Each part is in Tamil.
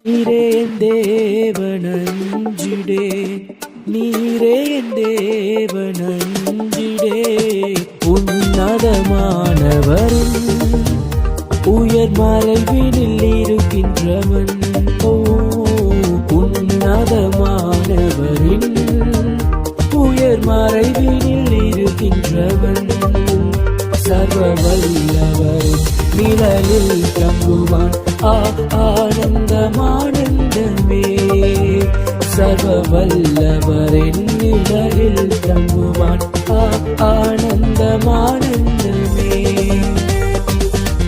நீரே என் தேவனஞ்சிடே, நீரே என் தேவனஞ்சிடே. உன்னதமானவரும் உயர் மறைவினில் இருக்கின்றவன், ஓ உன்னதமானவரின் உயர் மறைவினில் இருக்கின்றவன். சர்வ வல்லவர் நிழலில் தங்குவான், ஆனந்தமானந்தமே. சர்வ வல்லவரின் நிழலில் தங்குவான், ஆனந்தமானந்தமே.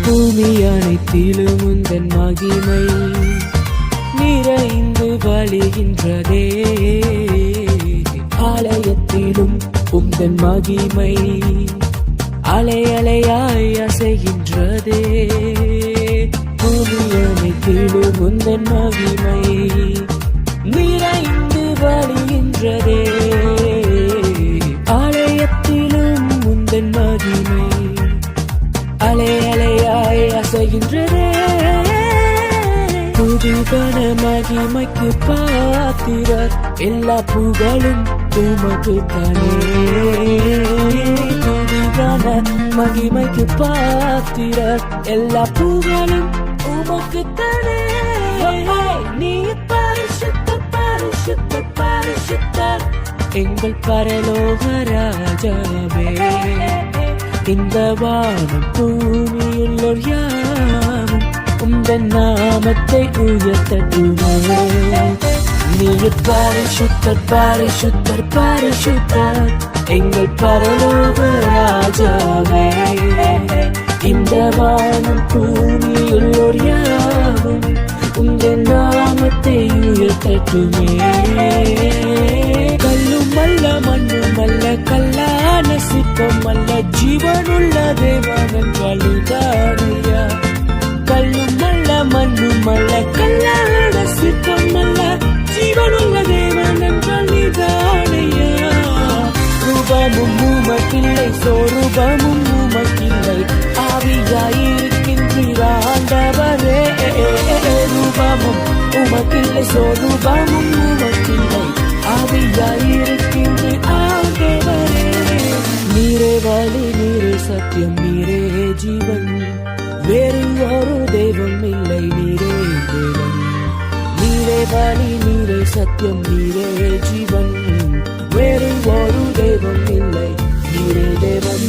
பூமி அனைத்திலும் உந்தன் மகிமை நிறைந்து வழிகின்றதே, ஆலயத்திலும் உந்தன் மகிமை அலை அலையாய் அசைகின்றதே. பூமி அனைத்திலும் உந்தன் மகிமை நிறைந்து வழிகின்றதே, ஆலயத்திலும் உந்தன் மகிமை அலை அலையாய் அசைகின்றதே. புதுகன மகிமைக்கு பாத்திரர், எல்லா புகழும் உமக்கு தானே. புதுகன மகிமைக்கு பாத்திரர், எல்லா புகழும் உமக்கு தானே. நீ பரிசுத்த பரிசுத்த பரிசுத்தர், எங்கள் பரலோக ராஜாவே. இந்த வானம் பூமியுள்ளோர் யாவும் உந்தன் நாமத்தை உயர்த்தட்டுமே. நீ பரிசுத்தர் பரிசுத்தர் பரிசுத்தர், எங்கள் பரலோக ராஜாவே. இந்த வானம் பூமியுள்ளோர் யாவும் உந்தன் நாமத்தை உயர்த்தட்டுமே. கல்லும் அல்ல மண்ணும் அல்ல கல்லான சிற்பம் அல்ல, ஜீவனுள்ள தேவன் வலுதானியா. கல்லும் அல்ல மண்ணும் அல்ல கல்லான சிற்பம் அல்ல, ஜீவனுள்ள தேவன் வலுதானியா. ரூபமும் உமக்கில்லை, சொரூபமும் உமக்கில்லை, ஆவியாயிருக்கின்ற ஆண்டவரே. ரூபமும் உமக்கில்லை, சொரூபமும் உமக்கில்லை, ஆவியாயிருக்கின்ற ஆண்டவரே. நீரே வழி, நீரே சத்தியம், நீரே ஜீவன், வேறு ஒரு தெய்வம் இல்லை, நீரே தேவன். நீரே வழி, நீரே சத்தியம், நீரே ஜீவன், வேறு ஒரு தெய்வம் இல்லை, நீரே தேவன்.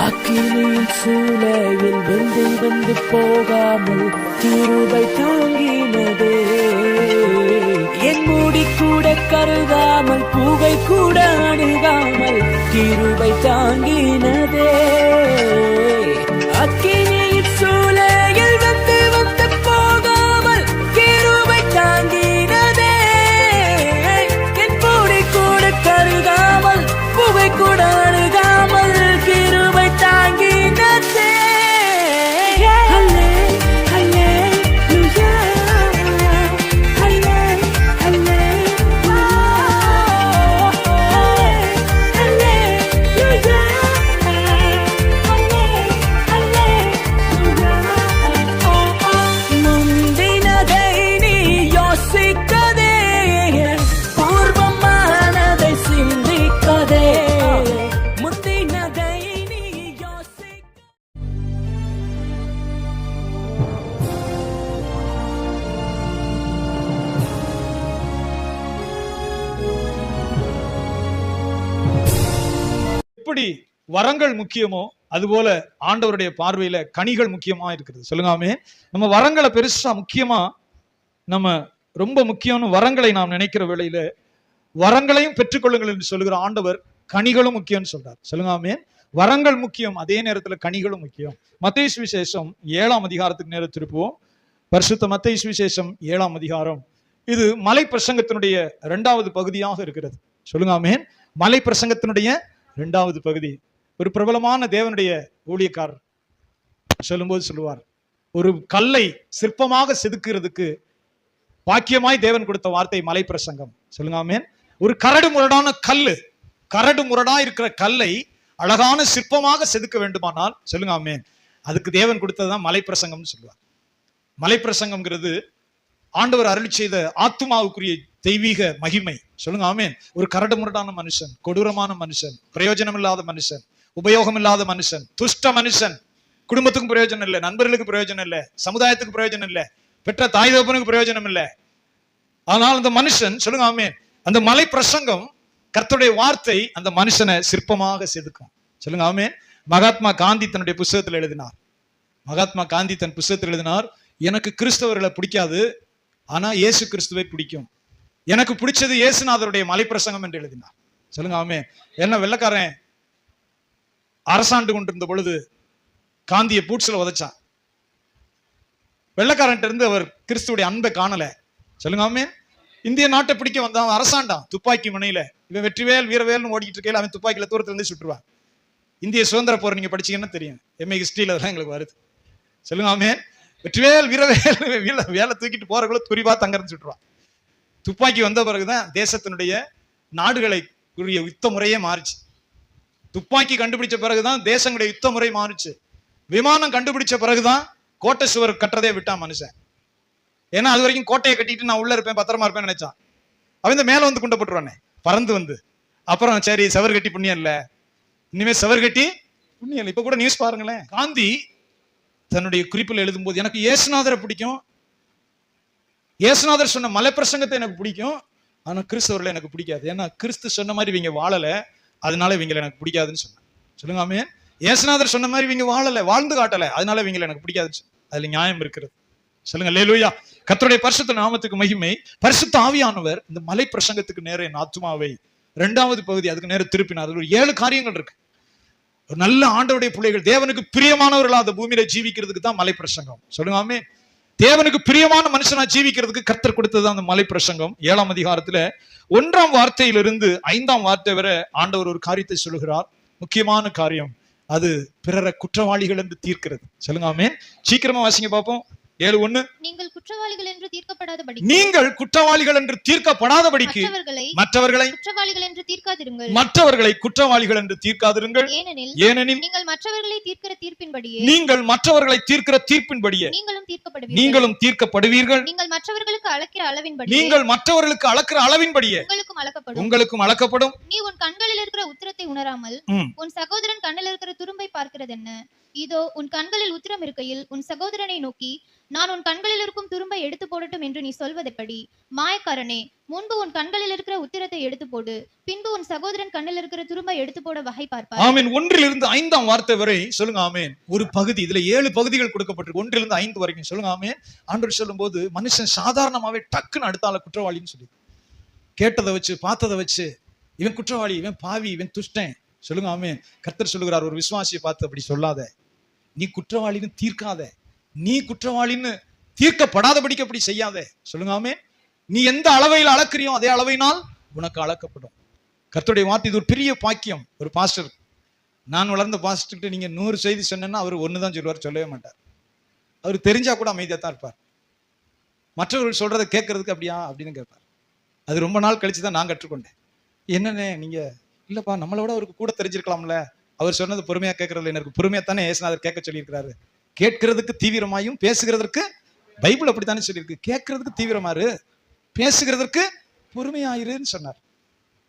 அக்கினியின் சூளையில் வெந்து வந்து போகாமல் கிருபை தாங்கினதே, என் மூடி கூட கருகாமல் புகை கூட அணுகாமல் கிருபை தாங்கினதே. அக்கினியின் சூளையில் வந்து வந்து போகாமல் கிருபை தாங்கினதே, என் மூடி கூட கருகாமல் புகை கூட அணுகாமல் கிருபை தாங்கினதே. எப்படி வரங்கள் முக்கியமோ அதுபோல ஆண்டவருடைய பார்வையில கனிகள் முக்கியமா இருக்கிறது. சொல்லுங்க ஆமென். நம்ம வரங்களை பெருசா முக்கியமா நம்ம ரொம்ப முக்கியம்னு வரங்களை நாம் நினைக்கிற வேளையில வரங்களையும் பெற்றுக்கொள்ளுங்கள் என்று சொல்லுகிற ஆண்டவர் கனிகளும் முக்கியம்னு சொல்றார். சொல்லுங்க ஆமென். வரங்கள் முக்கியம், அதே நேரத்துல கனிகளும் முக்கியம். மத்தேயு சுவிசேஷம் 7ஆம் அதிகாரத்துக்கு நேரம் திருப்புவோம். பரிசுத்த மத்தேயு சுவிசேஷம் 7ஆம் அதிகாரம். இது மலை பிரசங்கத்தினுடைய 2வது பகுதியாக இருக்கிறது. சொல்லுங்க ஆமென். மலை பிரசங்கத்தினுடைய 2வது பகுதி. ஒரு பிரபலமான தேவனுடைய ஊழியக்காரர் சொல்லும்போது சொல்லுவார், ஒரு கல்லை சிற்பமாக செதுக்கிறதுக்கு பாக்கியமாய் தேவன் கொடுத்த வார்த்தை மலை பிரசங்கம். சொல்லுங்க ஆமென். ஒரு கரடு முரடான கல்லு, கரடு முரடா இருக்கிற கல்லை அழகான சிற்பமாக செதுக்க வேண்டுமானால் சொல்லுங்க ஆமென், அதுக்கு தேவன் கொடுத்ததுதான் மலை பிரசங்கம்னு சொல்லுவார். மலை பிரசங்கம்ங்கிறது ஆண்டவர் அருளி செய்த ஆத்துமாவுக்குரிய தெய்வீக மகிமை. சொல்லுங்க ஆமென். ஒரு கரடு முரடான மனுஷன், கொடூரமான மனுஷன், பிரயோஜனம் இல்லாத மனுஷன், உபயோகம் இல்லாத மனுஷன், துஷ்ட மனுஷன், குடும்பத்துக்கும் பிரயோஜனம் இல்லை, நண்பர்களுக்கு பிரயோஜனம் இல்லை, சமுதாயத்துக்கு பிரயோஜனம் இல்லை, பெற்ற தாய் தகப்பனுக்கு பிரயோஜனம் இல்லை. ஆனால் அந்த மனுஷன், சொல்லுங்க ஆமென், அந்த மலை பிரசங்கம், கர்த்தருடைய வார்த்தை அந்த மனுஷனை சிற்பமாக செதுக்கும். சொல்லுங்க ஆமென். மகாத்மா காந்தி தன்னுடைய புஸ்தகத்தில் எழுதினார். மகாத்மா காந்தி தன் புஸ்தகத்தில் எழுதினார், எனக்கு கிறிஸ்தவர்களை பிடிக்காது, ஆனா இயேசு கிறிஸ்துவை பிடிக்கும். எனக்கு பிடிச்சது இயேசுநாதருடைய மலை பிரசங்கம் என்று எழுதினார். சொல்லுங்க ஆமென். என்ன வெள்ளக்காரன் அரசாண்டு கொண்டிருந்த பொழுது காந்தியை பூட்ஸ்ல உதைச்சான். வெள்ளக்காரன் இருந்து அவர் கிறிஸ்துவுடைய அன்பை காணல. சொல்லுங்க ஆமென். இந்திய நாட்டை பிடிக்க வந்தான், அரசாண்டான் துப்பாக்கி முனையில. இவன் வெற்றிவேல் வீரவேல்னு ஓடிக்கிட்டு இருக்கையில அவன் துப்பாக்கியில தூரத்துல இருந்து சுட்டுருவான். இந்திய சுதந்திர போர் நீங்க படிச்சீங்கன்னா தெரியும், எம்ஏ ஹிஸ்டரியில அதெல்லாம் எங்களுக்கு வருது. சொல்லுங்க ஆமென். வெற்றிவேல் வீரவேல் வேலை தூக்கிட்டு போறக்குள்ள துரிவா தங்கறன்னு சுட்டுருவான். துப்பாக்கி வந்த பிறகுதான் தேசத்தினுடைய நாடுகளை யுத்த முறையே மாறிச்சு. துப்பாக்கி கண்டுபிடிச்ச பிறகுதான் தேசங்களுடைய யுத்த முறை மாறிச்சு. விமானம் கண்டுபிடிச்ச பிறகுதான் கோட்டை சுவர் கட்டுறதே விட்டான் மனுஷன். ஏன்னா அது வரைக்கும் கோட்டையை கட்டிட்டு நான் உள்ள இருப்பேன், பத்திரமா இருப்பேன்னு நினைச்சான். அவன் இந்த மேல வந்து குண்டை போட்டுருவானே பறந்து வந்து. அப்புறம் சரி செவர் கட்டி புண்ணியம் இல்ல, இனிமே செவர் கட்டி புண்ணியம் இல்ல. இப்ப கூட நியூஸ் பாருங்களேன். காந்தி தன்னுடைய குறிப்பில் எழுதும் போது, எனக்கு இயேசுநாதரை பிடிக்கும், இயேசுநாதர் சொன்ன மலை பிரசங்கத்தை எனக்கு பிடிக்கும், ஆனா கிறிஸ்தவர்களை எனக்கு பிடிக்காது. ஏன்னா கிறிஸ்து சொன்ன மாதிரி இவங்க வாழல, அதனால இவங்களை எனக்கு பிடிக்காதுன்னு சொன்னாங்க. சொல்லுங்க ஆமென். இயேசுநாதர் சொன்ன மாதிரி இவங்க வாழல, வாழ்ந்து காட்டல, அதனால இவங்களை எனக்கு பிடிக்காதுன்னு சொன்னாங்க. அதுல நியாயம் இருக்கிறது. சொல்லுங்க அல்லேலூயா. கர்த்தருடைய பரிசுத்த நாமத்துக்கு மகிமை. பரிசுத்த ஆவியானவர் இந்த மலை பிரசங்கத்துக்கு நேர என் ஆத்துமாவை 2வது பகுதி அதுக்கு நேர திருப்பினார். அதுல 7 காரியங்கள் இருக்கு. ஒரு நல்ல ஆண்டவருடைய பிள்ளைகள், தேவனுக்கு பிரியமானவர்களா அந்த பூமியில ஜீவிக்கிறதுக்கு தான் மலை பிரசங்கம். சொல்லுங்க ஆமென். தேவனுக்கு பிரியமான மனுஷனா ஜீவிக்கிறதுக்கு கர்த்தர் கொடுத்தது அந்த மலை பிரசங்கம். 7ஆம் அதிகாரத்துல 1ஆம் வார்த்தையிலிருந்து 5ஆம் வார்த்தை வரை ஆண்டவர் ஒரு காரியத்தை சொல்லுகிறார். முக்கியமான காரியம், அது பிறரை குற்றவாளிகள் என்று தீர்க்கிறது. சொல்லுங்க ஆமென். சீக்கிரமா வாசிங்க பாப்போம். 7:1. நீங்கள் குற்றவாளிகள் என்று தீர்க்கப்படாதபடி, நீங்கள் குற்றவாளிகள் என்று தீர்க்கப்படாதபடிக்கு மற்றவர்களை குற்றவாளிகள் என்று தீர்க்காதிருங்கள், மற்றவர்களை குற்றவாளிகள் என்று தீர்க்காதிருங்கள். ஏனெனில் நீங்கள் மற்றவர்களை தீர்க்கிற தீர்ப்பின்படியே, நீங்கள் மற்றவர்களை தீர்க்கிற தீர்ப்பின்படியே நீங்களும் தீர்க்கப்படுவீர்கள். நீங்கள் மற்றவர்களுக்கு அளக்கிற அளவின்படி, நீங்கள் மற்றவர்களுக்கு அளக்கிற அளவின்படியே உங்களுக்கும் அளக்கப்படும். நீ உன் கண்களில் இருக்கிற உத்திரத்தை உணராமல் உன் சகோதரன் கண்ணில் இருக்கிற துரும்பை பார்க்கிறது என்ன? இதோ உன் கண்களில் உத்திரம் இருக்கையில் உன் சகோதரனை நோக்கி, நான் உன் கண்களில் இருக்கும் துரும்பை எடுத்து போடட்டும் என்று நீ சொல்வதெப்படி? மாயக்காரனே, முன்பு உன் கண்களில் இருக்கிற உத்திரத்தை எடுத்து போடு, பின்பு உன் சகோதரன் கண்ணில் இருக்கிற துரும்பை எடுத்து போட வகை பார்ப்பாய். ஆமென். 1லிருந்து 5ஆம் வார்த்தை வரை சொல்லுங்க ஆமென். ஒரு பகுதி, இதுல 7 பகுதிகள் கொடுக்கப்பட்டிருக்கு. 1லிருந்து 5 வரைக்கும் சொல்லுங்க ஆமென். ஆண்டவர் சொல்லும் போது மனுஷன் சாதாரணமாவே டக்குன்னு அடுத்தால குற்றவாளின்னு சொல்லி, கேட்டதை வச்சு பார்த்ததை வச்சு இவன் குற்றவாளி, இவன் பாவி, இவன் துஷ்டன். சொல்லுங்க ஆமென். கர்த்தர் சொல்லுகிறார், ஒரு விசுவாசியை பார்த்து அப்படி சொல்லாத, நீ குற்றவாளின்னு தீர்க்காத, நீ குற்றவாளின்னு தீர்க்கப்படாதபடிக்கு அப்படி செய்யாத. சொல்லுங்க ஆமென். நீ எந்த அளவையில் அளக்குறியோ அதே அளவையினால் உனக்கு அளக்கப்படும். கர்த்தருடைய வார்த்தை, இது ஒரு பெரிய பாக்கியம். ஒரு பாஸ்டர், நான் வளர்ந்த பாஸ்டர்கிட்ட நீங்க 100 செய்தி சொன்னா அவர் 1 தான் சொல்லுவார், சொல்லவே மாட்டார். அவர் தெரிஞ்சா கூட அமைதியா தான் இருப்பார். மற்றவர்கள் சொல்றதை கேட்கறதுக்கு அப்படியா அப்படின்னு கேட்பார். அது ரொம்ப நாள் கழிச்சு தான் நான் கற்றுக்கொண்டேன். என்னன்னு நீங்க, இல்லப்பா நம்மளை விட அவருக்கு கூட தெரிஞ்சிருக்கலாம்ல, அவர் சொன்னது பொறுமையா கேட்கறதுல எனக்கு பொறுமையா தானே இயேசுநாதர் கேட்க சொல்லியிருக்கிறாரு. கேட்கறதுக்கு தீவிரமாயும் பேசுகிறதற்கு பைபிள் அப்படித்தானே சொல்லியிருக்கு. கேட்கறதுக்கு தீவிரமாரு, பேசுகிறதற்கு பொறுமையாயிருன்னு சொன்னார்.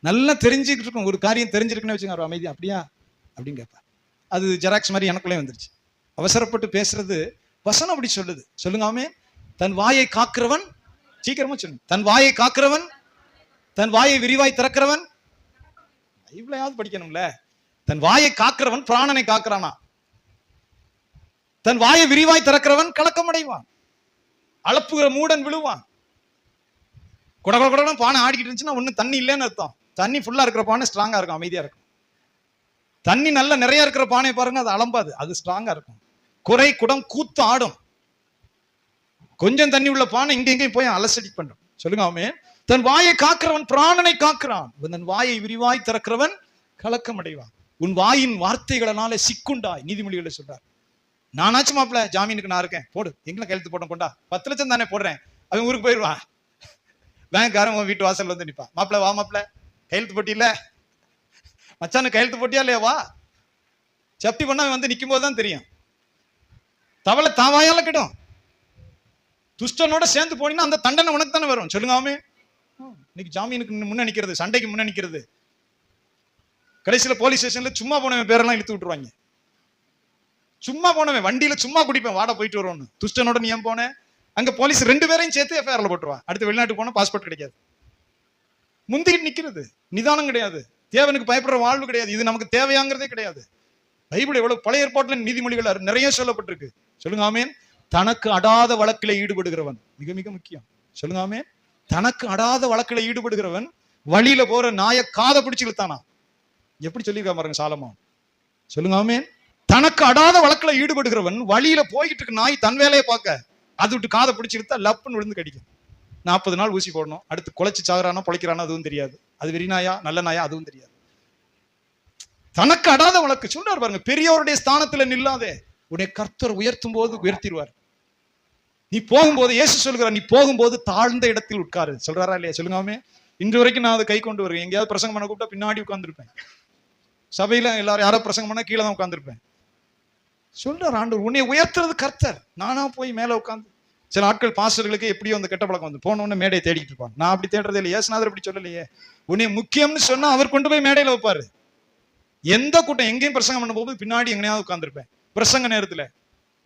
நல்லா தெரிஞ்சுக்கிட்டு இருக்கும், ஒரு காரியம் தெரிஞ்சிருக்குன்னு வச்சுங்க, அவர் அமைதியா அப்படியா அப்படின்னு கேட்பார். அது ஜெராக்ஸ் மாதிரி எனக்குள்ளே வந்துருச்சு. அவசரப்பட்டு பேசுறது வசனம் அப்படி சொல்லுது. சொல்லுங்க ஆமென். தன் வாயை காக்கிறவன், சீக்கிரமா சொல்லுங்க, தன் வாயை காக்கிறவன், தன் வாயை விரிவாய் திறக்கிறவன், பைபிளையாவது படிக்கணும்ல. தன் வாயை காக்கிறவன் பிராணனை காக்கிறானா, தன் வாயை விரிவாய் திறக்கிறவன் கலக்கம் அடைவான், அளப்புகிற மூடன் விழுவான். குடகுட பானை ஆடிக்கிட்டு இருந்துச்சுன்னா ஒண்ணு தண்ணி இல்லைன்னு அர்த்தம். தண்ணி ஃபுல்லா இருக்கிற பானை ஸ்ட்ராங்கா இருக்கும், அமைதியா இருக்கும். தண்ணி நல்ல நிறைய இருக்கிற பானை பாருங்க, அது அலம்பாது, அது ஸ்ட்ராங்கா இருக்கும். குறை குடம் கூத்து ஆடும். கொஞ்சம் தண்ணி உள்ள பானை இங்க எங்கேயும் போய் அலசடி பண்றோம். சொல்லுங்க ஆமென். தன் வாயை காக்கிறவன் பிராணனை காக்கிறான், தன் வாயை விரிவாய் திறக்கிறவன் கலக்கம் அடைவான். உன் வாயின் வார்த்தைகளனால சிக்குண்டாய், நீதிமொழிகளை சொல்றார். நானாச்சும் மாப்பிள்ள ஜாமீனுக்கு நான் இருக்கேன், போடு, எங்களை கையெழுத்து போட்டோம், கொண்டா 10 லட்சம் தானே போடுறேன், அவன் ஊருக்கு போயிடுவான். பேங்க்காரன் உன் வீட்டு வாசல் வந்து நிப்பான், மாப்பிள்ள வா மாப்பிள்ள கையெழுத்து போட்டியில, மச்சானு கையெழுத்து போட்டியா இல்லையா, வா. ஜப்தி பண்ண வந்து நிற்கும் போது தான் தெரியும். தவளை தாவாயால கிடும். துஷ்டனோட சேர்ந்து போனீங்கன்னா அந்த தண்டனை உனக்கு தானே வரும். சொல்லுங்க ஆமே. இன்னைக்கு ஜாமீனுக்கு முன்ன நிக்கிறது, சண்டைக்கு முன்ன நிக்கிறது, கடைசியில போலீஸ் ஸ்டேஷன்ல சும்மா போனவன் பேரெல்லாம் இழுத்து விட்டுருவாங்க. சும்மா போனவன் வண்டியில சும்மா குடிப்பேன், வாடா போயிட்டு வருவோம்னு. துஷ்டனோட நீ ஏன் போன? அங்க போலீஸ் 2 பேரையும் சேர்த்து எஃப்ஐஆர்ல போட்டுருவா. அடுத்து வெளிநாட்டு போனா பாஸ்போர்ட் கிடைக்காது. முந்திக்கிட்டு நிக்கிறது, நிதானம் கிடையாது, தேவனுக்கு பயப்படுற வாழ்வு கிடையாது. இது நமக்கு தேவையாங்கிறதே கிடையாது. பைபிள் எவ்வளவு பழைய ஏற்பாட்டுல நீதிமொழிகள் நிறைய சொல்லப்பட்டிருக்கு. சொல்லுங்க ஆமேன். தனக்கு அடாத வழக்கில ஈடுபடுகிறவன், மிக மிக முக்கியம். சொல்லுங்க ஆமேன். தனக்கு அடாத வழக்கில ஈடுபடுகிறவன் வழியில போற நாய காதை பிடிச்சு இழுத்தானா. எப்படி சொல்லியிருக்கா பாருங்க சாலமோன். சொல்லுங்க ஆமேன். தனக்கு அடாத வழக்கில ஈடுபடுகிறவன் வழியில போய்கிட்டு இருக்கு நாய் தன் வேலையை பார்க்க, அது விட்டு காதை பிடிச்சு இழுத்தா லப்புன்னு விழுந்து கடிக்கும். 40 நாள் ஊசி போடணும். அடுத்து குலைச்சு சாகுறானா பொழைக்கிறானா அதுவும் தெரியாது. அது வெறி நாயா நல்ல நாயா அதுவும் தெரியாது. தனக்கு அடாத வழக்கு சொல்றாரு பாருங்க. பெரியவருடைய ஸ்தானத்துல நில்லாதே, உன்னை கர்த்தர் உயர்த்தும் போது உயர்த்திடுவார். நீ போகும்போது இயேசு சொல்கிறார், நீ போகும்போது தாழ்ந்த இடத்தில் உட்காரு. சொல்றாரா இல்லையா? சொல்லுங்காமே. இன்று வரைக்கும் நான் அதை கை கொண்டு வருவேன். எங்கேயாவது பிரசங்கம் பண்ண கூப்பிட்டா பின்னாடி உட்கார்ந்துருப்பேன். சபையில எல்லாரும் யாரோ பிரசங்கம் பண்ணா கீழே தான் உட்கார்ந்துருப்பேன். சொல்றார் ஆண்டவர், உன்னை உயர்த்துறது கர்த்தர். நானா போய் மேல உட்காந்து. சில ஆட்கள் பாஸ்டர்களுக்கு எப்படியோ அந்த கெட்ட பழக்கம் வந்து போனோன்னு மேடையை தேடிட்டு இருப்பான். நான் அப்படி தேடுறதே இல்லை. ஏசுநாதர் அப்படி சொல்லலையே. உன்னை முக்கியம்னு சொன்னா அவர் கொண்டு போய் மேடையில வைப்பாரு. எந்த கூட்டம் எங்கேயும் பிரசங்கம் பண்ண போது பின்னாடி எங்கேயாவது உட்கார்ந்துருப்பேன் பிரசங்க நேரத்துல.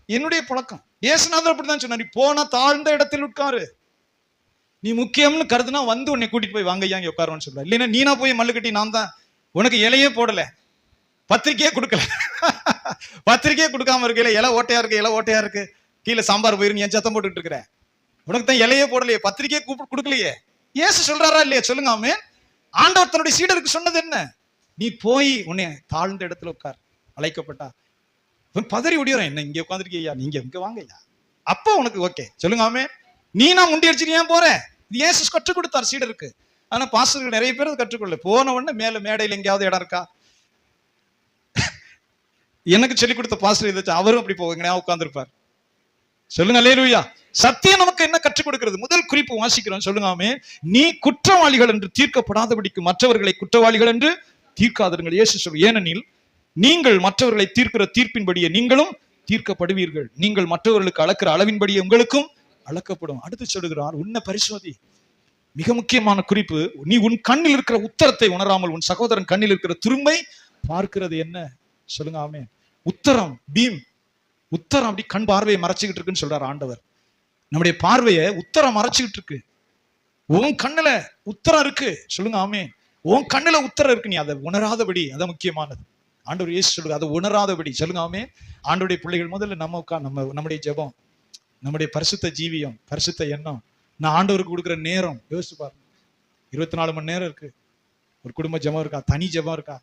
என்னுடைய பழக்கம். ஏசுநாதர் அப்படிதான் சொன்னார், நீ போனா தாழ்ந்த இடத்தில் உட்காரு. நீ முக்கியம்னு கருதுனா வந்து உன்னை கூட்டிட்டு போய் வாங்க இங்க உட்காருன்னு சொல்ற. இல்லைன்னா நீனா போய் மல்லு கட்டி நான் தான் உனக்கு இலையே போடல, பத்திரிக்கையே கொடுக்கல, பத்திரிக்கையே கொடுக்காம இருக்கையில இலை ஓட்டையா இருக்கு, இலை ஓட்டையா இருக்கு, கீழே சாம்பார் போயிரு, நீ என் சத்தம் போட்டுட்டு இருக்கிற, உனக்கு தான் இலையே போடலையே, பத்திரிக்கையே கொடுக்கலையே. ஏசு சொல்றாரா இல்லையா? சொல்லுங்க ஆமென். ஆண்டவர் தன்னுடைய சீடருக்கு சொன்னது என்ன? நீ போய் உன்னை தாழ்ந்த இடத்துல உட்கார். அழைக்கப்பட்டா பதறி ஒடியோறேன், என்ன இங்க உட்காந்துருக்கியா, நீங்க இங்க வாங்க ஐயா, அப்போ உனக்கு ஓகே. சொல்லுங்க ஆமென். நீ நான் முண்டி அடிச்சு ஏன் போற? இது ஏசு கற்றுக் கொடுத்தார் சீடருக்கு. ஆனா பாஸ்டர்கள் நிறைய பேர் அதை கற்றுக்கொள்ள போன உடனே மேல மேடையில் எங்கேயாவது இடம் இருக்கா? எனக்கு சொல்லிக் கொடுத்த பாஸ்டர் இதை அவரும் அப்படி போங்க உட்கார்ந்துருப்பார். சொல்லுங்க அல்லேலூயா. சத்தியம் நமக்கு என்ன கற்றுக் கொடுக்கிறது? முதல் குறிப்பு வாசிக்கிறோம். சொல்லுங்க ஆமென். நீ குற்றவாளிகள் என்று தீர்க்கப்படாதபடிக்கு மற்றவர்களை குற்றவாளிகள் என்று தீர்க்காதீர்கள். இயேசு சொல்லு, ஏனெனில் நீங்கள் மற்றவர்களை தீர்க்கிற தீர்ப்பின்படியே நீங்களும் தீர்க்கப்படுவீர்கள். நீங்கள் மற்றவர்களுக்கு அளக்கிற அளவின்படியே உங்களுக்கும் அளக்கப்படும். அடுத்து சொல்லுகிறார், உன்னை பரிசோதி. மிக முக்கியமான குறிப்பு, நீ உன் கண்ணில் இருக்கிற உத்தரத்தை உணராமல் உன் சகோதரன் கண்ணில் இருக்கிற துரும்பை பார்க்கிறது என்ன? சொல்லுங்க ஆமென். உத்தரம், பீம், உத்தரம் அப்படி கண் பார்வையை மறைச்சுக்கிட்டு இருக்குன்னு சொல்றாரு ஆண்டவர். நம்முடைய பார்வையை உத்தரம் மறைச்சுக்கிட்டு இருக்கு. உன் கண்ணுல உத்தரம் இருக்கு. சொல்லுங்க ஆமென். உன் கண்ணுல உத்தரம் இருக்கு, நீ அதை உணராதபடி. அதான் முக்கியமானது. ஆண்டவர் இயேசு சொல்லுங்க, அதை உணராதபடி. சொல்லுங்க ஆமென். ஆண்டவருடைய பிள்ளைகள் முதல்ல நம்முடைய ஜெபம், நம்முடைய பரிசுத்த ஜீவியம், பரிசுத்த எண்ணம், நான் ஆண்டவருக்கு கொடுக்குற நேரம் யோசிச்சு பாருங்க. 24 மணி நேரம் இருக்கு. ஒரு குடும்ப ஜெபம் இருக்கா? தனி ஜெபம் இருக்கா?